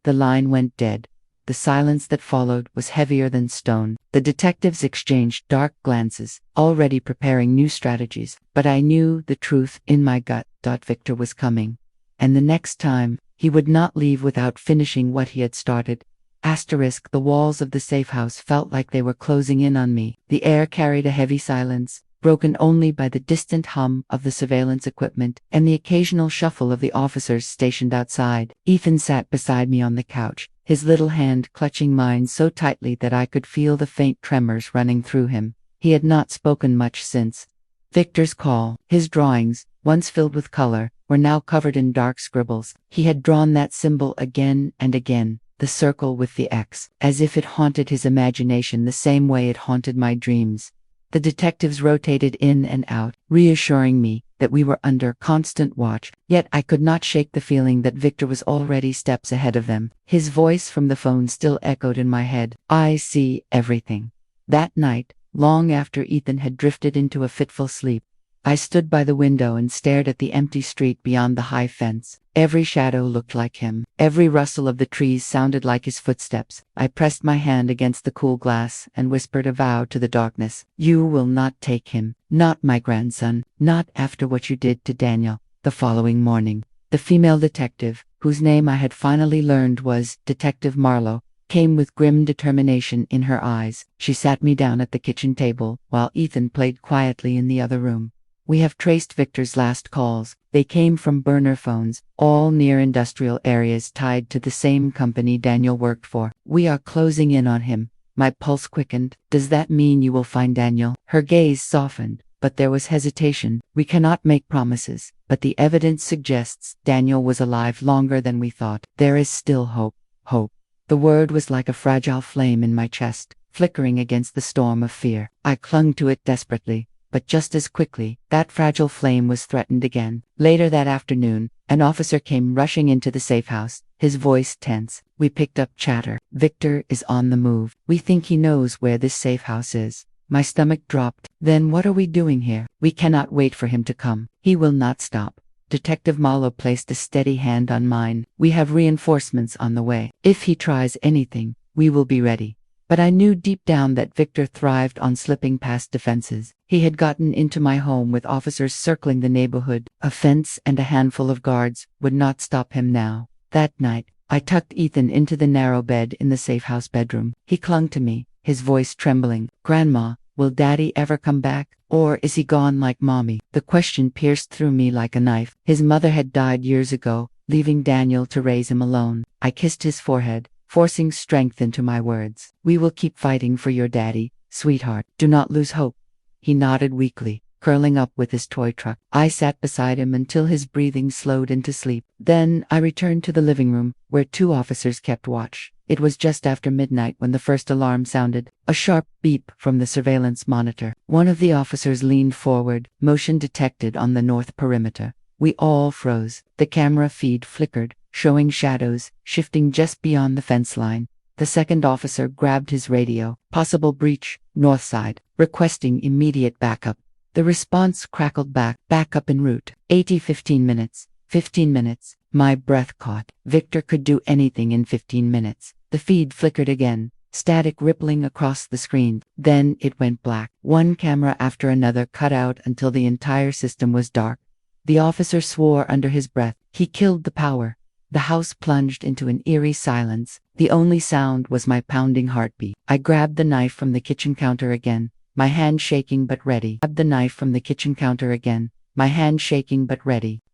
The line went dead. The silence that followed was heavier than stone. The detectives exchanged dark glances, already preparing new strategies. But I knew the truth in my gut. Victor was coming. And the next time, he would not leave without finishing what he had started. The walls of the safe house felt like they were closing in on me. The air carried a heavy silence, broken only by the distant hum of the surveillance equipment and the occasional shuffle of the officers stationed outside. Ethan sat beside me on the couch, his little hand clutching mine so tightly that I could feel the faint tremors running through him. He had not spoken much since Victor's call. His drawings, once filled with color, were now covered in dark scribbles. He had drawn that symbol again and again, the circle with the X, as if it haunted his imagination the same way it haunted my dreams. The detectives rotated in and out, reassuring me that we were under constant watch, yet I could not shake the feeling that Victor was already steps ahead of them. His voice from the phone still echoed in my head. I see everything. That night, long after Ethan had drifted into a fitful sleep, I stood by the window and stared at the empty street beyond the high fence. Every shadow looked like him. Every rustle of the trees sounded like his footsteps. I pressed my hand against the cool glass and whispered a vow to the darkness. You will not take him. Not my grandson. Not after what you did to Daniel. The following morning, the female detective, whose name I had finally learned was Detective Marlowe, came with grim determination in her eyes. She sat me down at the kitchen table while Ethan played quietly in the other room. We have traced Victor's last calls. They came from burner phones, all near industrial areas tied to the same company Daniel worked for. We are closing in on him. My pulse quickened. Does that mean you will find Daniel? Her gaze softened, but there was hesitation. We cannot make promises, but the evidence suggests Daniel was alive longer than we thought. There is still hope. Hope. The word was like a fragile flame in my chest, flickering against the storm of fear. I clung to it desperately. But just as quickly, that fragile flame was threatened again. Later that afternoon, an officer came rushing into the safe house, his voice tense. We picked up chatter. Victor is on the move. We think he knows where this safe house is. My stomach dropped. Then what are we doing here? We cannot wait for him to come. He will not stop. Detective Marlowe placed a steady hand on mine. We have reinforcements on the way. If he tries anything, we will be ready. But I knew deep down that Victor thrived on slipping past defenses. He had gotten into my home with officers circling the neighborhood. A fence and a handful of guards would not stop him now. That night, I tucked Ethan into the narrow bed in the safe house bedroom. He clung to me, his voice trembling. Grandma, will Daddy ever come back? Or is he gone like Mommy? The question pierced through me like a knife. His mother had died years ago, leaving Daniel to raise him alone. I kissed his forehead, forcing strength into my words. We will keep fighting for your daddy, sweetheart. Do not lose hope. He nodded weakly, curling up with his toy truck. I sat beside him until his breathing slowed into sleep. Then I returned to the living room, where two officers kept watch. It was just after midnight when the first alarm sounded, a sharp beep from the surveillance monitor. One of the officers leaned forward, motion detected on the north perimeter. We all froze. The camera feed flickered, showing shadows, shifting just beyond the fence line. The second officer grabbed his radio. Possible breach, north side, requesting immediate backup. The response crackled back. Backup en route. 15 minutes. 15 minutes. My breath caught. Victor could do anything in 15 minutes. The feed flickered again, static rippling across the screen. Then it went black. One camera after another cut out until the entire system was dark. The officer swore under his breath. He killed the power. The house plunged into an eerie silence. The only sound was my pounding heartbeat. I grabbed the knife from the kitchen counter again, my hand shaking but ready.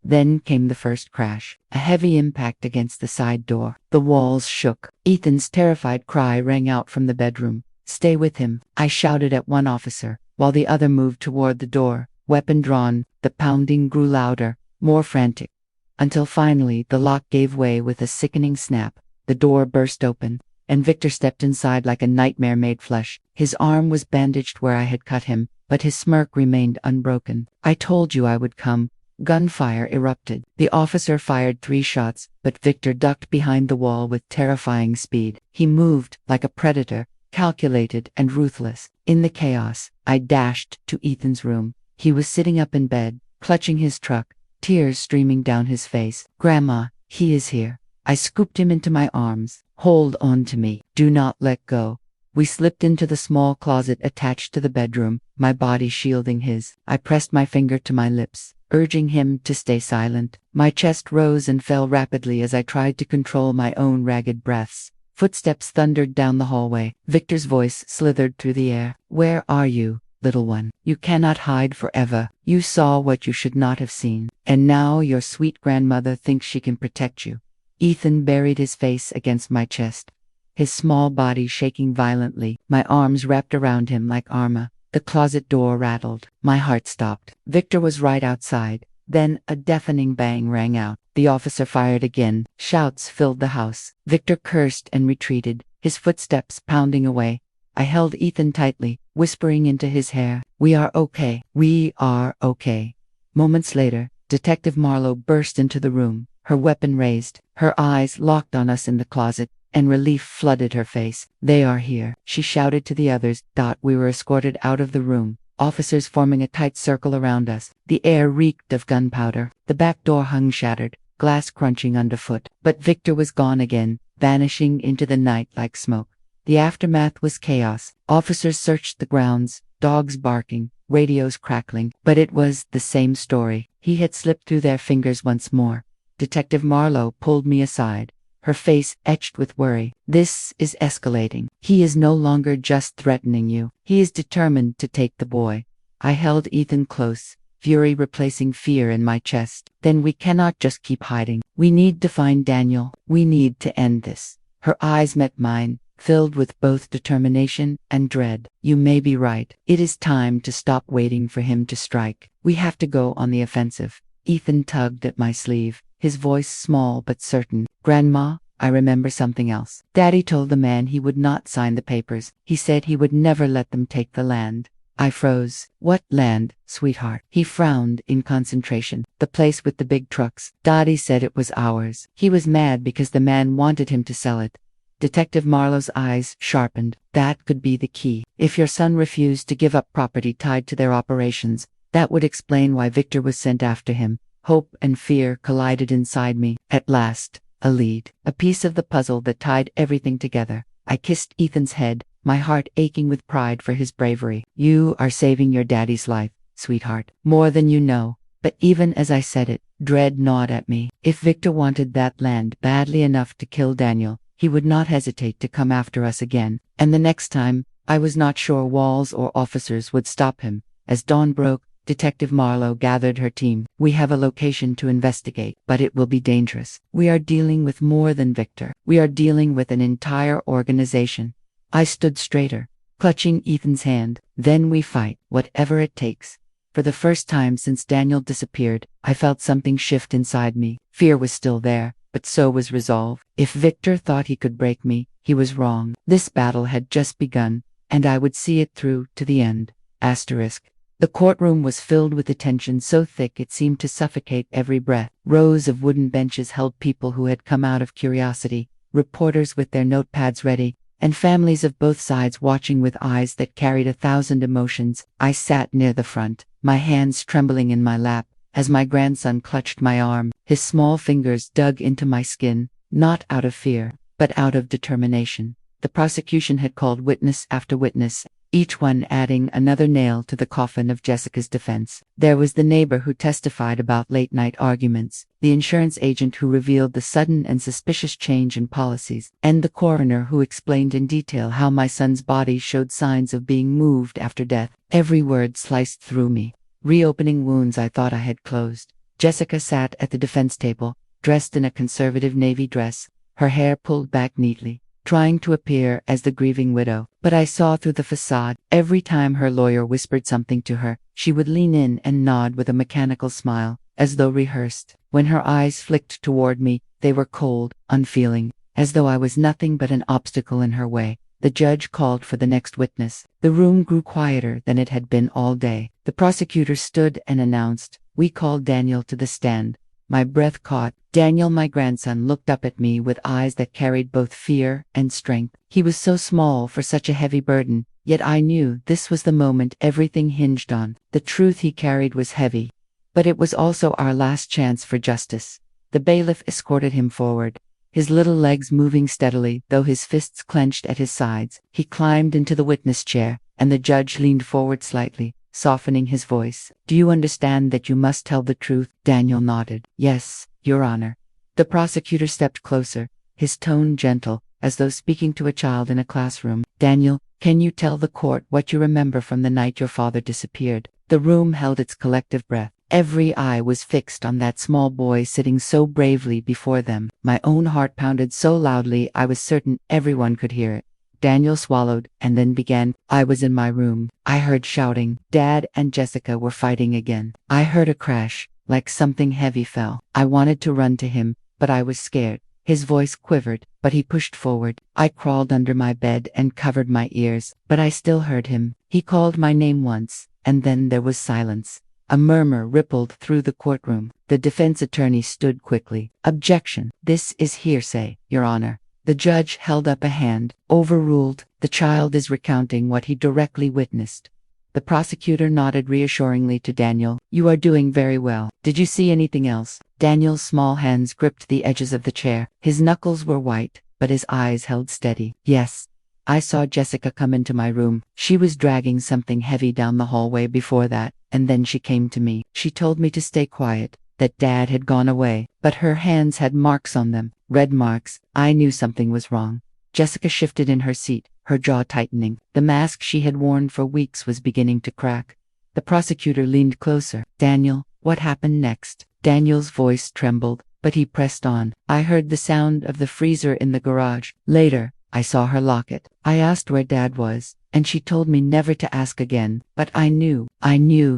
Then came the first crash, a heavy impact against the side door. The walls shook. Ethan's terrified cry rang out from the bedroom. Stay with him, I shouted at one officer, while the other moved toward the door, weapon drawn. The pounding grew louder, more frantic, until finally the lock gave way with a sickening snap. The door burst open, and Victor stepped inside like a nightmare made flesh. His arm was bandaged where I had cut him, but his smirk remained unbroken. I told you I would come. Gunfire erupted. The officer fired 3 shots, but Victor ducked behind the wall with terrifying speed. He moved like a predator, calculated and ruthless. In the chaos, I dashed to Ethan's room. He was sitting up in bed, clutching his truck, tears streaming down his face. Grandma, he is here. I scooped him into my arms. Hold on to me. Do not let go. We slipped into the small closet attached to the bedroom, my body shielding his. I pressed my finger to my lips, urging him to stay silent. My chest rose and fell rapidly as I tried to control my own ragged breaths. Footsteps thundered down the hallway. Victor's voice slithered through the air. Where are you, little one? You cannot hide forever. You saw what you should not have seen, and now your sweet grandmother thinks she can protect you. Ethan buried his face against my chest, his small body shaking violently, my arms wrapped around him like armor. The closet door rattled. My heart stopped. Victor was right outside. Then a deafening bang rang out. The officer fired again. Shouts filled the house. Victor cursed and retreated, his footsteps pounding away. I held Ethan tightly, whispering into his hair, "We are okay. We are okay." Moments later, Detective Marlowe burst into the room, her weapon raised, her eyes locked on us in the closet, and relief flooded her face. "They are here," she shouted to the others. We were escorted out of the room, officers forming a tight circle around us. The air reeked of gunpowder. The back door hung shattered, glass crunching underfoot. But Victor was gone again, vanishing into the night like smoke. The aftermath was chaos. Officers searched the grounds, dogs barking, radios crackling, but it was the same story. He had slipped through their fingers once more. Detective Marlowe pulled me aside, her face etched with worry. "This is escalating. He is no longer just threatening you. He is determined to take the boy." I held Ethan close, fury replacing fear in my chest. "Then we cannot just keep hiding. We need to find Daniel. We need to end this." Her eyes met mine, filled with both determination and dread. "You may be right. It is time to stop waiting for him to strike. We have to go on the offensive." Ethan tugged at my sleeve, his voice small but certain. "Grandma, I remember something else. Daddy told the man he would not sign the papers. He said he would never let them take the land." I froze. "What land, sweetheart?" He frowned in concentration. "The place with the big trucks. Daddy said it was ours. He was mad because the man wanted him to sell it." Detective Marlowe's eyes sharpened. "That could be the key. If your son refused to give up property tied to their operations, that would explain why Victor was sent after him." Hope and fear collided inside me. At last, a lead. A piece of the puzzle that tied everything together. I kissed Ethan's head, my heart aching with pride for his bravery. "You are saving your daddy's life, sweetheart. More than you know." But even as I said it, dread gnawed at me. If Victor wanted that land badly enough to kill Daniel, he would not hesitate to come after us again. And the next time, I was not sure walls or officers would stop him. As dawn broke, Detective Marlowe gathered her team. "We have a location to investigate, but it will be dangerous. We are dealing with more than Victor. We are dealing with an entire organization." I stood straighter, clutching Ethan's hand. "Then we fight, whatever it takes." For the first time since Daniel disappeared, I felt something shift inside me. Fear was still there, but so was resolve. If Victor thought he could break me, he was wrong. This battle had just begun, and I would see it through to the end. Asterisk. The courtroom was filled with attention so thick it seemed to suffocate every breath. Rows of wooden benches held people who had come out of curiosity, reporters with their notepads ready, and families of both sides watching with eyes that carried 1,000 emotions. I sat near the front, my hands trembling in my lap, as my grandson clutched my arm. His small fingers dug into my skin, not out of fear, but out of determination. The prosecution had called witness after witness, each one adding another nail to the coffin of Jessica's defense. There was the neighbor who testified about late-night arguments, the insurance agent who revealed the sudden and suspicious change in policies, and the coroner who explained in detail how my son's body showed signs of being moved after death. Every word sliced through me, reopening wounds I thought I had closed. Jessica sat at the defense table, dressed in a conservative navy dress, her hair pulled back neatly, trying to appear as the grieving widow. But I saw through the facade. Every time her lawyer whispered something to her, she would lean in and nod with a mechanical smile, as though rehearsed. When her eyes flicked toward me, they were cold, unfeeling, as though I was nothing but an obstacle in her way. The judge called for the next witness. The room grew quieter than it had been all day. The prosecutor stood and announced, "We call Daniel to the stand." My breath caught. Daniel, my grandson, looked up at me with eyes that carried both fear and strength. He was so small for such a heavy burden, yet I knew this was the moment everything hinged on. The truth he carried was heavy, but it was also our last chance for justice. The bailiff escorted him forward, his little legs moving steadily, though his fists clenched at his sides. He climbed into the witness chair, and the judge leaned forward slightly, softening his voice. "Do you understand that you must tell the truth?" Daniel nodded. "Yes, Your Honor." The prosecutor stepped closer, his tone gentle, as though speaking to a child in a classroom. "Daniel, can you tell the court what you remember from the night your father disappeared?" The room held its collective breath. Every eye was fixed on that small boy sitting so bravely before them. My own heart pounded so loudly I was certain everyone could hear it. Daniel swallowed, and then began. "I was in my room. I heard shouting. Dad and Jessica were fighting again. I heard a crash, like something heavy fell. I wanted to run to him, but I was scared. His voice quivered, but he pushed forward. I crawled under my bed and covered my ears, but I still heard him. He called my name once, and then there was silence. A murmur rippled through the courtroom. The defense attorney stood quickly. "Objection. This is hearsay, Your Honor." The judge held up a hand. "Overruled. The child is recounting what he directly witnessed." The prosecutor nodded reassuringly to Daniel. "You are doing very well. Did you see anything else?" Daniel's small hands gripped the edges of the chair. His knuckles were white, but his eyes held steady. "Yes. I saw Jessica come into my room. She was dragging something heavy down the hallway before that, and then she came to me. She told me to stay quiet, that Dad had gone away, but her hands had marks on them, red marks. I knew something was wrong." Jessica shifted in her seat, her jaw tightening. The mask she had worn for weeks was beginning to crack. The prosecutor leaned closer. "Daniel, what happened next?" Daniel's voice trembled, but he pressed on. "I heard the sound of the freezer in the garage. Later, I saw her lock it. I asked where Dad was, and she told me never to ask again, but I knew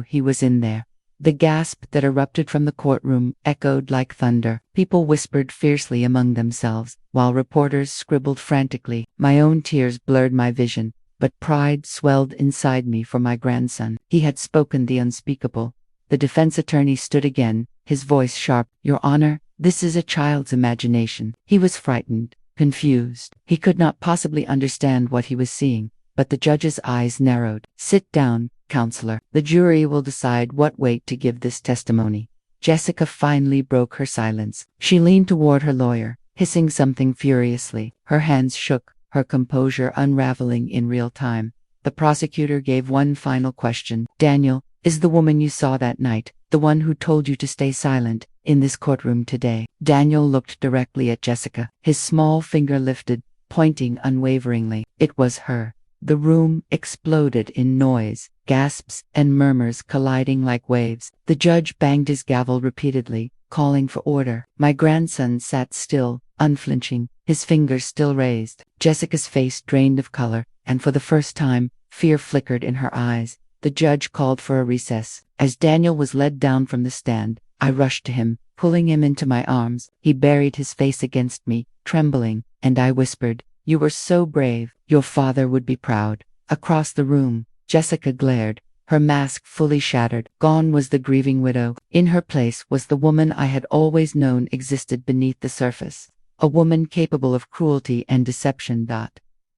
he was in there." The gasp that erupted from the courtroom echoed like thunder. People whispered fiercely among themselves, while reporters scribbled frantically. My own tears blurred my vision, but pride swelled inside me for my grandson. He had spoken the unspeakable. The defense attorney stood again, his voice sharp. "Your Honor, this is a child's imagination." He was frightened, confused. He could not possibly understand what he was seeing, but the judge's eyes narrowed. "Sit down, Counselor. The jury will decide what weight to give this testimony." Jessica finally broke her silence. She leaned toward her lawyer, hissing something furiously. Her hands shook, her composure unraveling in real time. The prosecutor gave one final question. "Daniel, is the woman you saw that night, the one who told you to stay silent, in this courtroom today?" Daniel looked directly at Jessica. His small finger lifted, pointing unwaveringly. It was her. The room exploded in noise, gasps and murmurs colliding like waves. The judge banged his gavel repeatedly, calling for order. My grandson sat still, unflinching, his fingers still raised. Jessica's face drained of color, and for the first time, fear flickered in her eyes. The judge called for a recess. As Daniel was led down from the stand, I rushed to him, pulling him into my arms. He buried his face against me, trembling, and I whispered, "You were so brave. Your father would be proud." Across the room, Jessica glared, her mask fully shattered. Gone was the grieving widow. In her place was the woman I had always known existed beneath the surface. A woman capable of cruelty and deception.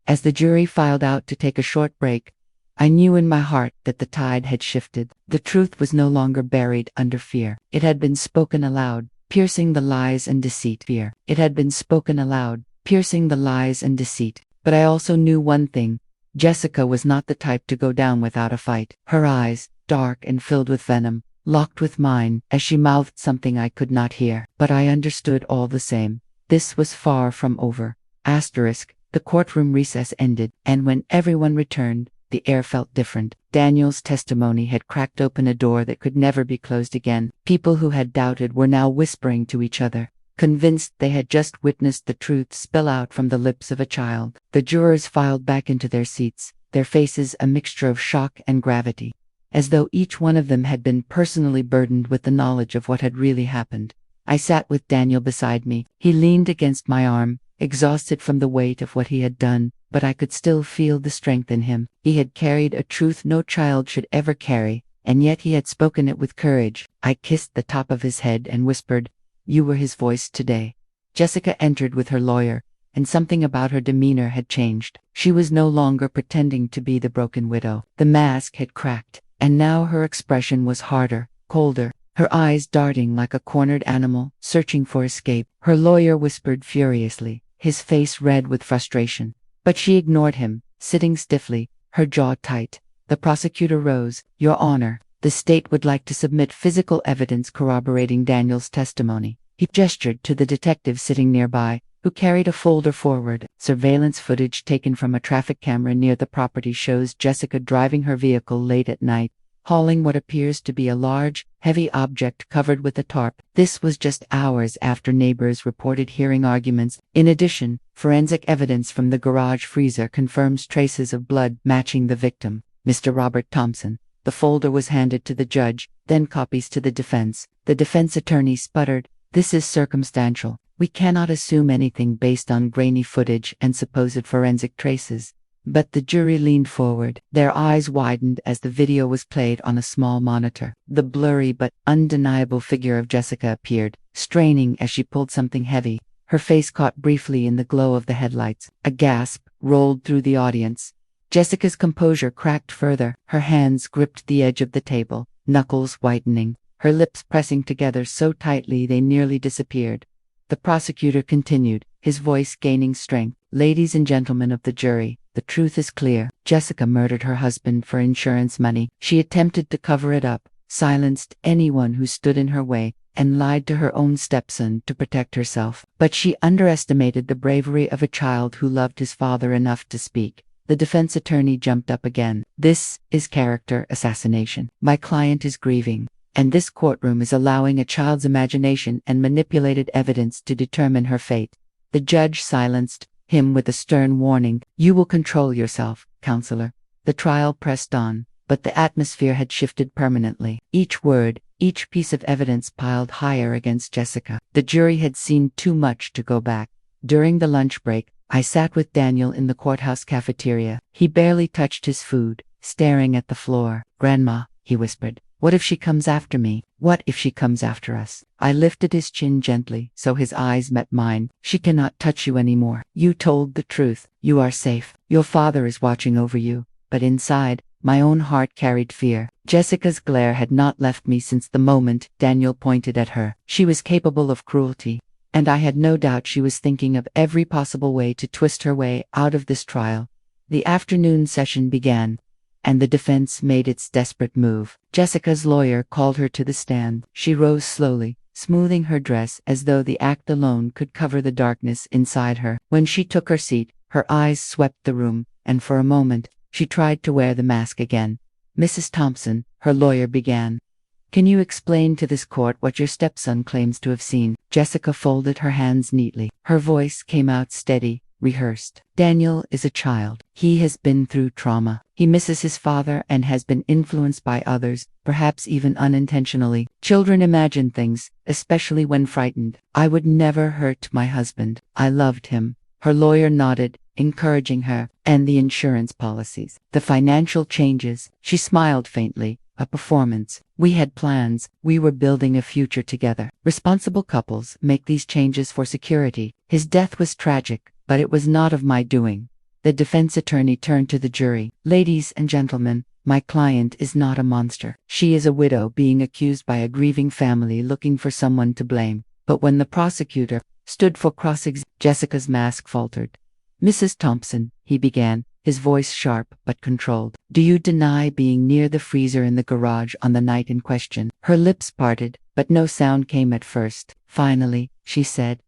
As the jury filed out to take a short break, I knew in my heart that the tide had shifted. The truth was no longer buried under fear. It had been spoken aloud, piercing the lies and deceit. It had been spoken aloud, piercing the lies and deceit. But I also knew one thing. Jessica was not the type to go down without a fight. Her eyes, dark and filled with venom, locked with mine as she mouthed something I could not hear. But I understood all the same. This was far from over. The courtroom recess ended, and when everyone returned, the air felt different. Daniel's testimony had cracked open a door that could never be closed again. People who had doubted were now whispering to each other, convinced they had just witnessed the truth spill out from the lips of a child. The jurors filed back into their seats, their faces a mixture of shock and gravity, as though each one of them had been personally burdened with the knowledge of what had really happened. I sat with Daniel beside me. He leaned against my arm, exhausted from the weight of what he had done, but I could still feel the strength in him. He had carried a truth no child should ever carry, and yet he had spoken it with courage. I kissed the top of his head and whispered, "You were his voice today." Jessica entered with her lawyer, and something about her demeanor had changed. She was no longer pretending to be the broken widow. The mask had cracked, and now her expression was harder, colder, her eyes darting like a cornered animal, searching for escape. Her lawyer whispered furiously, his face red with frustration. But she ignored him, sitting stiffly, her jaw tight. The prosecutor rose. "Your Honor, the state would like to submit physical evidence corroborating Daniel's testimony." He gestured to the detective sitting nearby, who carried a folder forward. Surveillance footage taken from a traffic camera near the property shows Jessica driving her vehicle late at night, hauling what appears to be a large, heavy object covered with a tarp. This was just hours after neighbors reported hearing arguments. In addition, forensic evidence from the garage freezer confirms traces of blood matching the victim, Mr. Robert Thompson. The folder was handed to the judge, then copies to the defense. The defense attorney sputtered, "This is circumstantial." We cannot assume anything based on grainy footage and supposed forensic traces. But the jury leaned forward. Their eyes widened as the video was played on a small monitor. The blurry but undeniable figure of Jessica appeared, straining as she pulled something heavy. Her face caught briefly in the glow of the headlights. A gasp rolled through the audience. Jessica's composure cracked further. Her hands gripped the edge of the table, knuckles whitening, her lips pressing together so tightly they nearly disappeared. The prosecutor continued, his voice gaining strength. Ladies and gentlemen of the jury, the truth is clear. Jessica murdered her husband for insurance money. She attempted to cover it up, silenced anyone who stood in her way, and lied to her own stepson to protect herself. But she underestimated the bravery of a child who loved his father enough to speak. The defense attorney jumped up again. This is character assassination. My client is grieving, and this courtroom is allowing a child's imagination and manipulated evidence to determine her fate. The judge silenced him with a stern warning. You will control yourself, counselor. The trial pressed on, but the atmosphere had shifted permanently. Each word, each piece of evidence piled higher against Jessica. The jury had seen too much to go back. During the lunch break, I sat with Daniel in the courthouse cafeteria. He barely touched his food, staring at the floor. Grandma, he whispered, what if she comes after me? What if she comes after us? I lifted his chin gently, so his eyes met mine. She cannot touch you anymore. You told the truth. You are safe. Your father is watching over you. But inside, my own heart carried fear. Jessica's glare had not left me since the moment Daniel pointed at her. She was capable of cruelty, and I had no doubt she was thinking of every possible way to twist her way out of this trial. The afternoon session began, and the defense made its desperate move. Jessica's lawyer called her to the stand. She rose slowly, smoothing her dress as though the act alone could cover the darkness inside her. When she took her seat, her eyes swept the room, and for a moment, she tried to wear the mask again. Mrs. Thompson, her lawyer began. Can you explain to this court what your stepson claims to have seen? Jessica folded her hands neatly. Her voice came out steady, rehearsed. Daniel is a child. He has been through trauma. He misses his father and has been influenced by others, perhaps even unintentionally. Children imagine things, especially when frightened. I would never hurt my husband. I loved him. Her lawyer nodded, encouraging her. And the insurance policies. The financial changes. She smiled faintly. A performance. We had plans. We were building a future together. Responsible couples make these changes for security. His death was tragic, but it was not of my doing. The defense attorney turned to the jury. Ladies and gentlemen, my client is not a monster. She is a widow being accused by a grieving family looking for someone to blame. But when the prosecutor stood for cross-examination, Jessica's mask faltered. Mrs. Thompson, he began, his voice sharp but controlled. Do you deny being near the freezer in the garage on the night in question? Her lips parted, but no sound came at first. Finally, she said,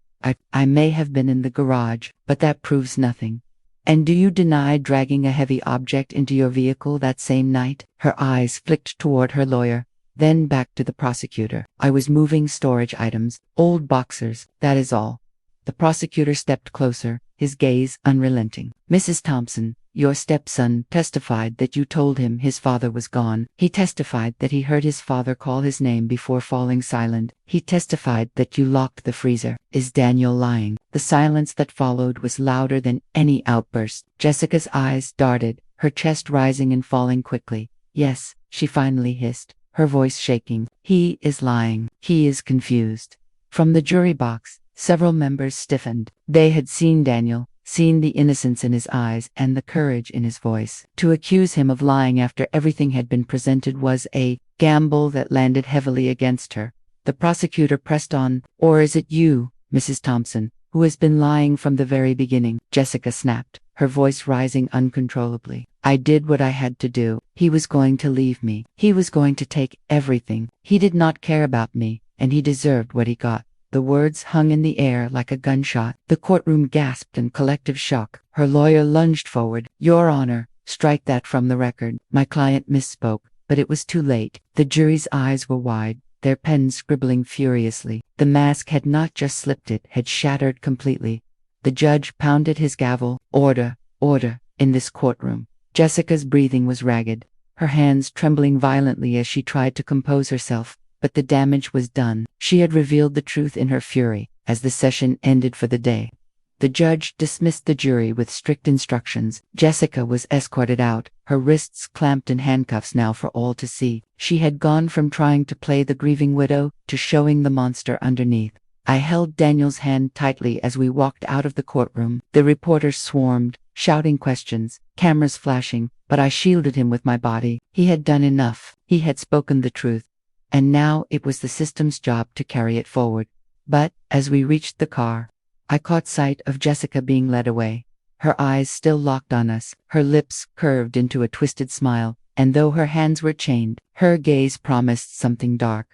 I may have been in the garage, but that proves nothing. And do you deny dragging a heavy object into your vehicle that same night? Her eyes flicked toward her lawyer, then back to the prosecutor. I was moving storage items, old boxers, that is all. The prosecutor stepped closer, his gaze unrelenting. Mrs. Thompson, your stepson testified that you told him his father was gone. He testified that he heard his father call his name before falling silent. He testified that you locked the freezer. Is Daniel lying? The silence that followed was louder than any outburst. Jessica's eyes darted, her chest rising and falling quickly. Yes, she finally hissed, her voice shaking. He is lying. He is confused. From the jury box, several members stiffened. They had seen Daniel, seen the innocence in his eyes and the courage in his voice. To accuse him of lying after everything had been presented was a gamble that landed heavily against her. The prosecutor pressed on. Or is it you, Mrs. Thompson, who has been lying from the very beginning? Jessica snapped, her voice rising uncontrollably. I did what I had to do. He was going to leave me. He was going to take everything. He did not care about me, and he deserved what he got. The words hung in the air like a gunshot. The courtroom gasped in collective shock. Her lawyer lunged forward. Your Honor, strike that from the record. My client misspoke, but it was too late. The jury's eyes were wide, their pens scribbling furiously. The mask had not just slipped, it had shattered completely. The judge pounded his gavel. Order, order, in this courtroom. Jessica's breathing was ragged, her hands trembling violently as she tried to compose herself. But the damage was done. She had revealed the truth in her fury. as the session ended for the day. The judge dismissed the jury with strict instructions. Jessica was escorted out, her wrists clamped in handcuffs now for all to see. She had gone from trying to play the grieving widow to showing the monster underneath. I held Daniel's hand tightly as we walked out of the courtroom. The reporters swarmed, shouting questions, cameras flashing, but I shielded him with my body. He had done enough. He had spoken the truth. And now it was the system's job to carry it forward. But, as we reached the car, I caught sight of Jessica being led away. Her eyes still locked on us, her lips curved into a twisted smile, and though her hands were chained, her gaze promised something dark.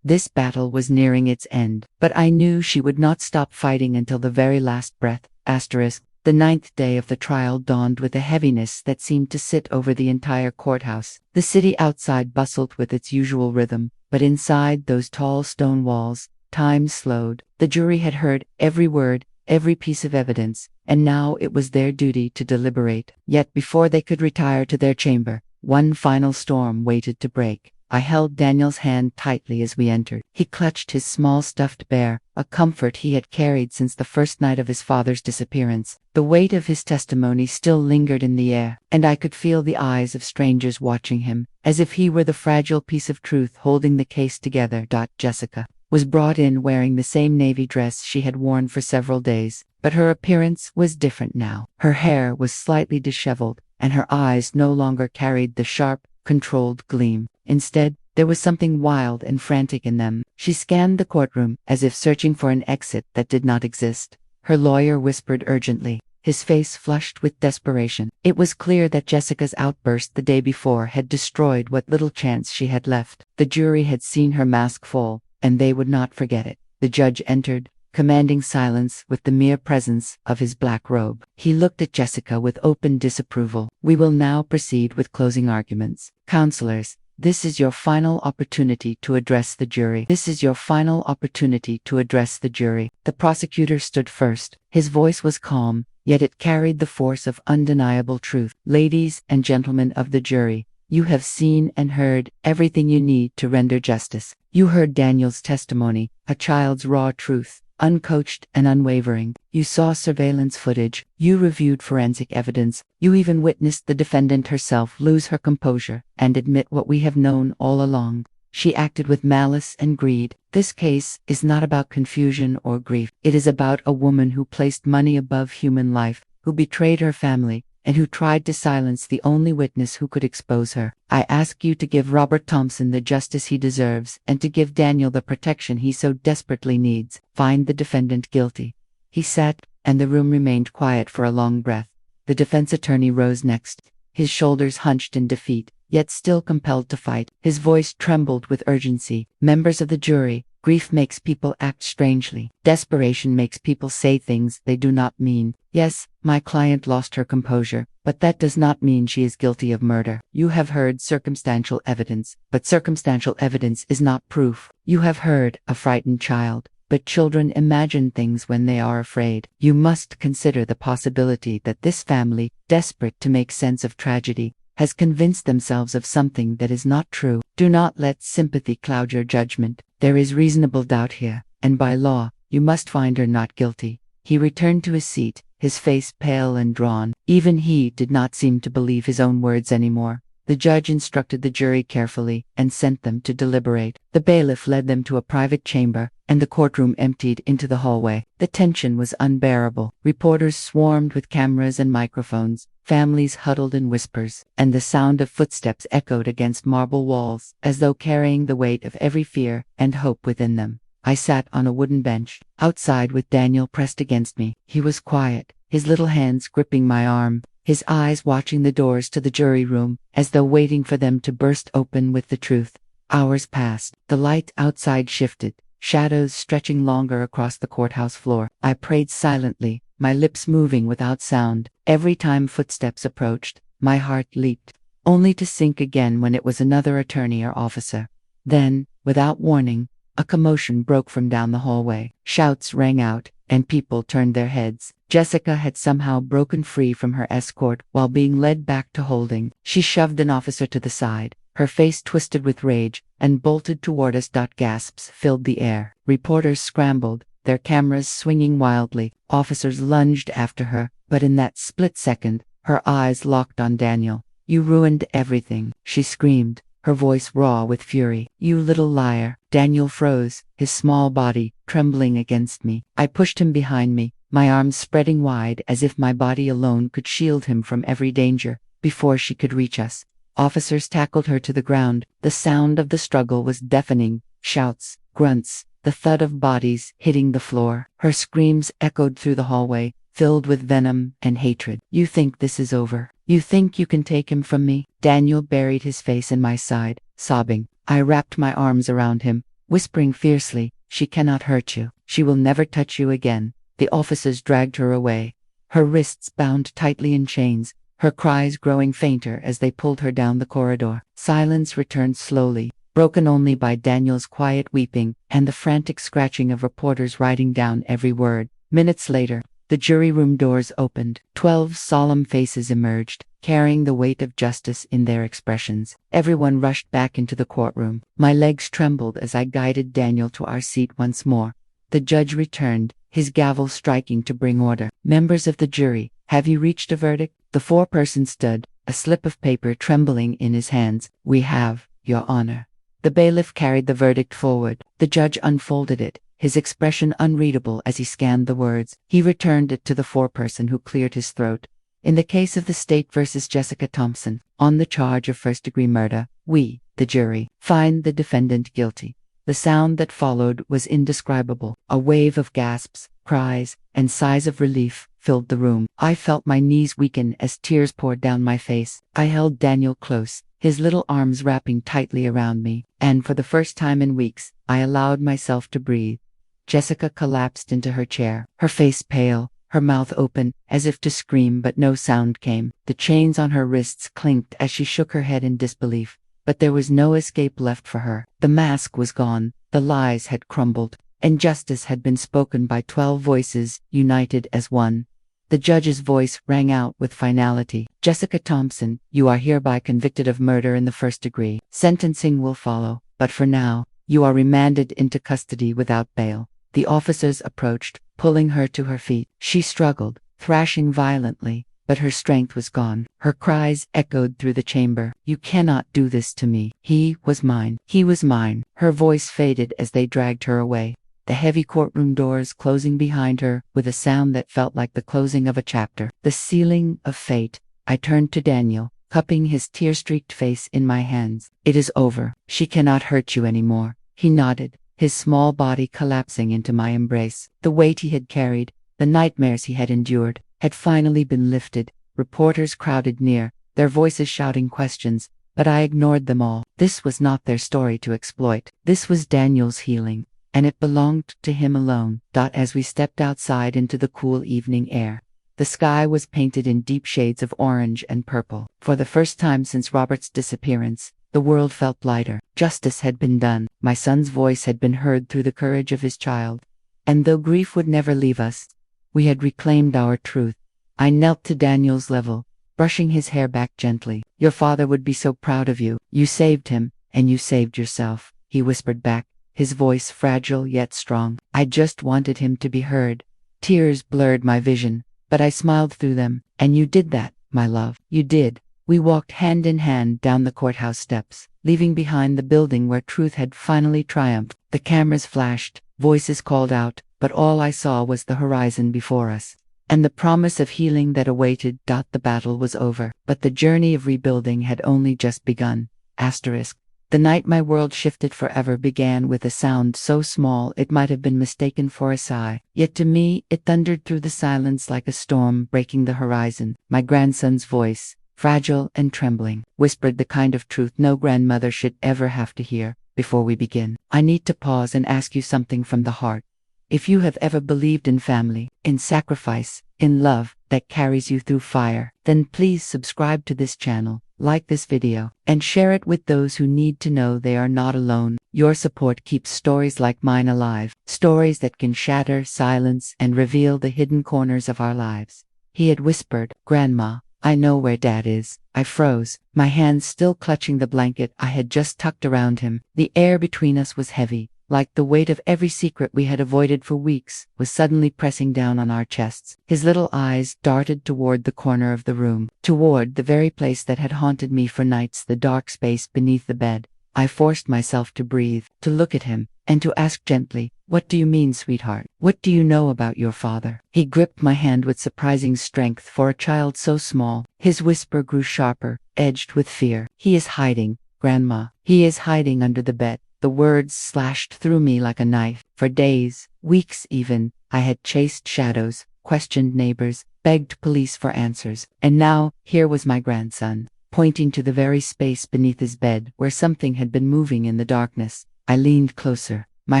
This battle was nearing its end, but I knew she would not stop fighting until the very last breath. The 9th day of the trial dawned with a heaviness that seemed to sit over the entire courthouse. The city outside bustled with its usual rhythm, but inside those tall stone walls, time slowed. The jury had heard every word, every piece of evidence, and now it was their duty to deliberate. Yet before they could retire to their chamber, one final storm waited to break. I held Daniel's hand tightly as we entered. He clutched his small stuffed bear, a comfort he had carried since the first night of his father's disappearance. The weight of his testimony still lingered in the air, and I could feel the eyes of strangers watching him, as if he were the fragile piece of truth holding the case together. Jessica was brought in wearing the same navy dress she had worn for several days, but her appearance was different now. Her hair was slightly disheveled, and her eyes no longer carried the sharp, controlled gleam. Instead, there was something wild and frantic in them. She scanned the courtroom, as if searching for an exit that did not exist. Her lawyer whispered urgently, his face flushed with desperation. It was clear that Jessica's outburst the day before had destroyed what little chance she had left. The jury had seen her mask fall, and they would not forget it. The judge entered, commanding silence with the mere presence of his black robe. He looked at Jessica with open disapproval. "We will now proceed with closing arguments. Counselors, this is your final opportunity to address the jury. This is your final opportunity to address the jury." The prosecutor stood first. His voice was calm, yet it carried the force of undeniable truth. "Ladies and gentlemen of the jury, you have seen and heard everything you need to render justice. You heard Daniel's testimony, a child's raw truth, uncoached and unwavering. You saw surveillance footage, you reviewed forensic evidence, you even witnessed the defendant herself lose her composure and admit what we have known all along. She acted with malice and greed. This case is not about confusion or grief. It is about a woman who placed money above human life, who betrayed her family, and who tried to silence the only witness who could expose her. I ask you to give Robert Thompson the justice he deserves and to give Daniel the protection he so desperately needs. Find the defendant guilty." He sat, and the room remained quiet for a long breath. The defense attorney rose next, his shoulders hunched in defeat, yet still compelled to fight. His voice trembled with urgency. "Members of the jury, grief makes people act strangely. Desperation makes people say things they do not mean. Yes, my client lost her composure, but that does not mean she is guilty of murder. You have heard circumstantial evidence, but circumstantial evidence is not proof. You have heard a frightened child, but children imagine things when they are afraid. You must consider the possibility that this family, desperate to make sense of tragedy, has convinced themselves of something that is not true. Do not let sympathy cloud your judgment. There is reasonable doubt here, and by law, you must find her not guilty." He returned to his seat, his face pale and drawn. Even he did not seem to believe his own words anymore. The judge instructed the jury carefully and sent them to deliberate. The bailiff led them to a private chamber, and the courtroom emptied into the hallway. The tension was unbearable. Reporters swarmed with cameras and microphones, families huddled in whispers, and the sound of footsteps echoed against marble walls, as though carrying the weight of every fear and hope within them. I sat on a wooden bench, outside with Daniel pressed against me. He was quiet, his little hands gripping my arm, his eyes watching the doors to the jury room, as though waiting for them to burst open with the truth. Hours passed. The light outside shifted, shadows stretching longer across the courthouse floor. I prayed silently, my lips moving without sound. Every time footsteps approached, my heart leaped, only to sink again when it was another attorney or officer. Then, without warning, a commotion broke from down the hallway. Shouts rang out, and people turned their heads. Jessica had somehow broken free from her escort while being led back to holding. She shoved an officer to the side, her face twisted with rage, and bolted toward us. Gasps filled the air. Reporters scrambled, their cameras swinging wildly. Officers lunged after her, but in that split second, her eyes locked on Daniel. "You ruined everything," she screamed, her voice raw with fury. "You little liar." Daniel froze, his small body trembling against me. I pushed him behind me, my arms spreading wide as if my body alone could shield him from every danger. Before she could reach us, officers tackled her to the ground. The sound of the struggle was deafening. Shouts, grunts, the thud of bodies hitting the floor. Her screams echoed through the hallway, filled with venom and hatred. "You think this is over? You think you can take him from me?" Daniel buried his face in my side, sobbing. I wrapped my arms around him, whispering fiercely, "She cannot hurt you. She will never touch you again." The officers dragged her away, her wrists bound tightly in chains, her cries growing fainter as they pulled her down the corridor. Silence returned slowly, broken only by Daniel's quiet weeping and the frantic scratching of reporters writing down every word. Minutes later, the jury room doors opened. 12 solemn faces emerged, carrying the weight of justice in their expressions. Everyone rushed back into the courtroom. My legs trembled as I guided Daniel to our seat once more. The judge returned, his gavel striking to bring order. "Members of the jury, have you reached a verdict?" The foreperson stood, a slip of paper trembling in his hands. "We have, Your Honor." The bailiff carried the verdict forward. The judge unfolded it, his expression unreadable as he scanned the words. He returned it to the foreperson, who cleared his throat. "In the case of the State versus Jessica Thompson, on the charge of first-degree murder, we, the jury, find the defendant guilty." The sound that followed was indescribable. A wave of gasps, cries, and sighs of relief filled the room. I felt my knees weaken as tears poured down my face. I held Daniel close, his little arms wrapping tightly around me, and for the first time in weeks, I allowed myself to breathe. Jessica collapsed into her chair, her face pale, her mouth open, as if to scream, but no sound came. The chains on her wrists clinked as she shook her head in disbelief. But there was no escape left for her. The mask was gone, the lies had crumbled, and justice had been spoken by 12 voices, united as one. The judge's voice rang out with finality. "Jessica Thompson, you are hereby convicted of murder in the first degree. Sentencing will follow, but for now, you are remanded into custody without bail." The officers approached, pulling her to her feet. She struggled, thrashing violently, but her strength was gone. Her cries echoed through the chamber. "You cannot do this to me. He was mine. He was mine." Her voice faded as they dragged her away, the heavy courtroom doors closing behind her with a sound that felt like the closing of a chapter. The sealing of fate. I turned to Daniel, cupping his tear-streaked face in my hands. "It is over. She cannot hurt you anymore." He nodded, his small body collapsing into my embrace. The weight he had carried, the nightmares he had endured, had finally been lifted. Reporters crowded near, their voices shouting questions, but I ignored them all. This was not their story to exploit. This was Daniel's healing, and it belonged to him alone. As we stepped outside into the cool evening air, the sky was painted in deep shades of orange and purple. For the first time since Robert's disappearance, the world felt lighter. Justice had been done. My son's voice had been heard through the courage of his child. And though grief would never leave us, we had reclaimed our truth. I knelt to Daniel's level, brushing his hair back gently. "Your father would be so proud of you. You saved him, and you saved yourself," he whispered back, his voice fragile yet strong. I just wanted him to be heard. Tears blurred my vision, but I smiled through them. "And you did that, my love. You did." We walked hand in hand down the courthouse steps, leaving behind the building where truth had finally triumphed. The cameras flashed, voices called out, but all I saw was the horizon before us, and the promise of healing that awaited. The battle was over, but the journey of rebuilding had only just begun. The night my world shifted forever began with a sound so small it might have been mistaken for a sigh. Yet to me, it thundered through the silence like a storm breaking the horizon. My grandson's voice, fragile and trembling, whispered the kind of truth no grandmother should ever have to hear. "Before we begin, I need to pause and ask you something from the heart. If you have ever believed in family, in sacrifice, in love that carries you through fire, then please subscribe to this channel, like this video, and share it with those who need to know they are not alone. Your support keeps stories like mine alive, stories that can shatter, silence, and reveal the hidden corners of our lives." He had whispered, "Grandma, I know where Dad is." I froze, my hands still clutching the blanket I had just tucked around him. The air between us was heavy, like the weight of every secret we had avoided for weeks was suddenly pressing down on our chests. His little eyes darted toward the corner of the room, toward the very place that had haunted me for nights, the dark space beneath the bed. I forced myself to breathe, to look at him, and to ask gently, "What do you mean, sweetheart? What do you know about your father?" He gripped my hand with surprising strength for a child so small. His whisper grew sharper, edged with fear. "He is hiding, Grandma. He is hiding under the bed." The words slashed through me like a knife. For days, weeks even, I had chased shadows, questioned neighbors, begged police for answers. And now, here was my grandson, pointing to the very space beneath his bed where something had been moving in the darkness. I leaned closer, my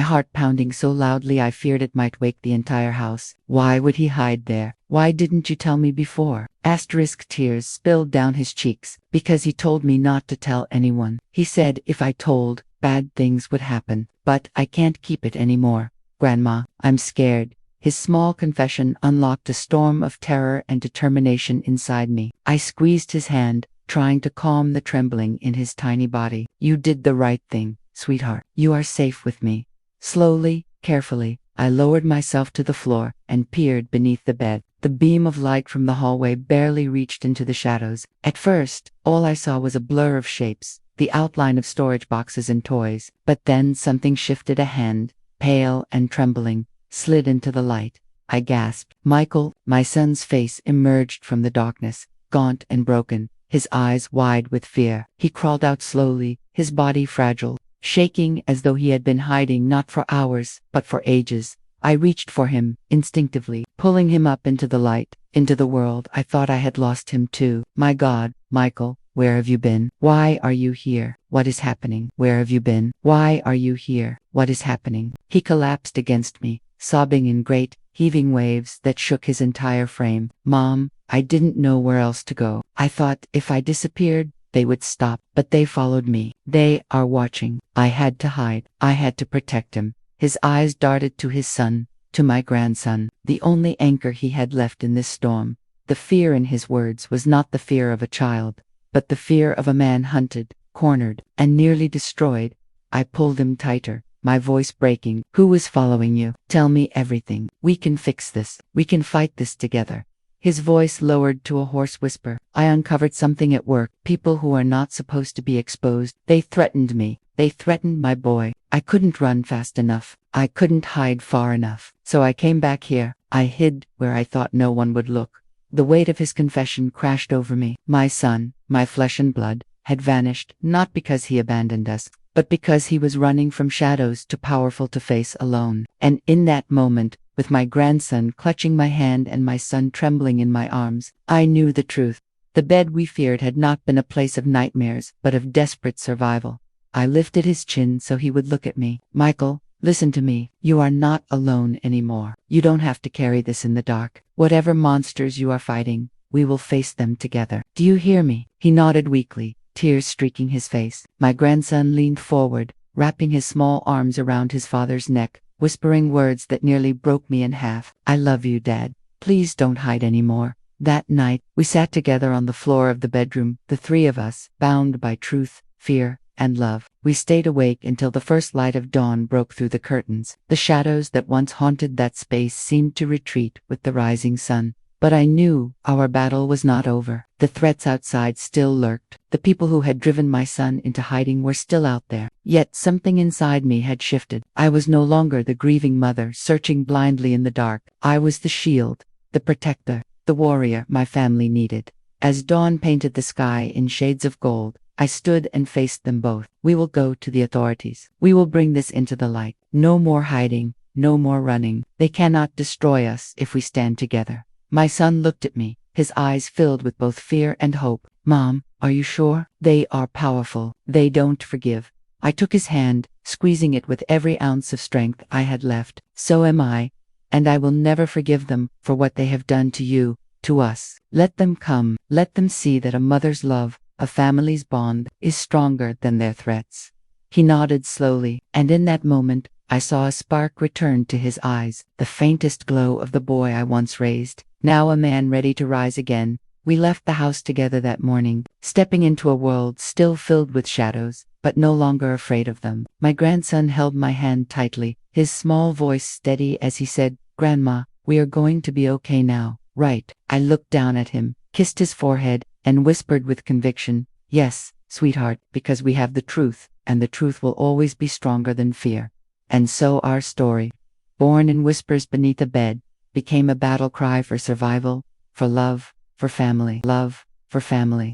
heart pounding so loudly I feared it might wake the entire house. "Why would he hide there? Why didn't you tell me before?" Asterisk tears spilled down his cheeks. "Because he told me not to tell anyone. He said if I told, bad things would happen. But I can't keep it anymore. Grandma, I'm scared." His small confession unlocked a storm of terror and determination inside me. I squeezed his hand, trying to calm the trembling in his tiny body. "You did the right thing, sweetheart. You are safe with me." Slowly, carefully, I lowered myself to the floor and peered beneath the bed. The beam of light from the hallway barely reached into the shadows. At first, all I saw was a blur of shapes, the outline of storage boxes and toys. But then something shifted. A hand, pale and trembling, slid into the light. I gasped. Michael, my son's face, emerged from the darkness, gaunt and broken, his eyes wide with fear. He crawled out slowly, his body fragile, shaking as though he had been hiding not for hours, but for ages. I reached for him, instinctively, pulling him up into the light, into the world. I thought I had lost him too. "My God, Michael, where have you been? Why are you here? What is happening? Where have you been? Why are you here? What is happening?" He collapsed against me, sobbing in great, heaving waves that shook his entire frame. "Mom, I didn't know where else to go. I thought if I disappeared, they would stop, but they followed me. They are watching. I had to hide. I had to protect him." His eyes darted to his son, to my grandson, the only anchor he had left in this storm. The fear in his words was not the fear of a child, but the fear of a man hunted, cornered, and nearly destroyed. I pulled him tighter, my voice breaking. "Who is following you? Tell me everything. We can fix this. We can fight this together." His voice lowered to a hoarse whisper. "I uncovered something at work. People who are not supposed to be exposed. They threatened me. They threatened my boy. I couldn't run fast enough. I couldn't hide far enough. So I came back here. I hid where I thought no one would look." The weight of his confession crashed over me. My son, my flesh and blood, had vanished, not because he abandoned us, but because he was running from shadows too powerful to face alone. And in that moment, with my grandson clutching my hand and my son trembling in my arms, I knew the truth. The bed we feared had not been a place of nightmares, but of desperate survival. I lifted his chin so he would look at me. "Michael, listen to me. You are not alone anymore. You don't have to carry this in the dark. Whatever monsters you are fighting, we will face them together. Do you hear me?" He nodded weakly, tears streaking his face. My grandson leaned forward, wrapping his small arms around his father's neck, whispering words that nearly broke me in half. "I love you, Dad. Please don't hide anymore." That night, we sat together on the floor of the bedroom, the three of us, bound by truth, fear, and love. We stayed awake until the first light of dawn broke through the curtains. The shadows that once haunted that space seemed to retreat with the rising sun. But I knew our battle was not over. The threats outside still lurked. The people who had driven my son into hiding were still out there. Yet something inside me had shifted. I was no longer the grieving mother searching blindly in the dark. I was the shield, the protector, the warrior my family needed. As dawn painted the sky in shades of gold, I stood and faced them both. "We will go to the authorities. We will bring this into the light. No more hiding, no more running. They cannot destroy us if we stand together." My son looked at me, his eyes filled with both fear and hope. "Mom, are you sure? They are powerful. They don't forgive." I took his hand, squeezing it with every ounce of strength I had left. "So am I, and I will never forgive them for what they have done to you, to us. Let them come. Let them see that a mother's love, a family's bond, is stronger than their threats." He nodded slowly, and in that moment, I saw a spark return to his eyes, the faintest glow of the boy I once raised. Now a man ready to rise again, We left the house together that morning, stepping into a world still filled with shadows, but no longer afraid of them. My grandson held my hand tightly, his small voice steady as he said, "Grandma, we are going to be okay now, right?" I looked down at him, kissed his forehead, and whispered with conviction, "Yes, sweetheart, because we have the truth, and the truth will always be stronger than fear." And so our story, born in whispers beneath a bed, became a battle cry for survival, for love, for family. Love, for family.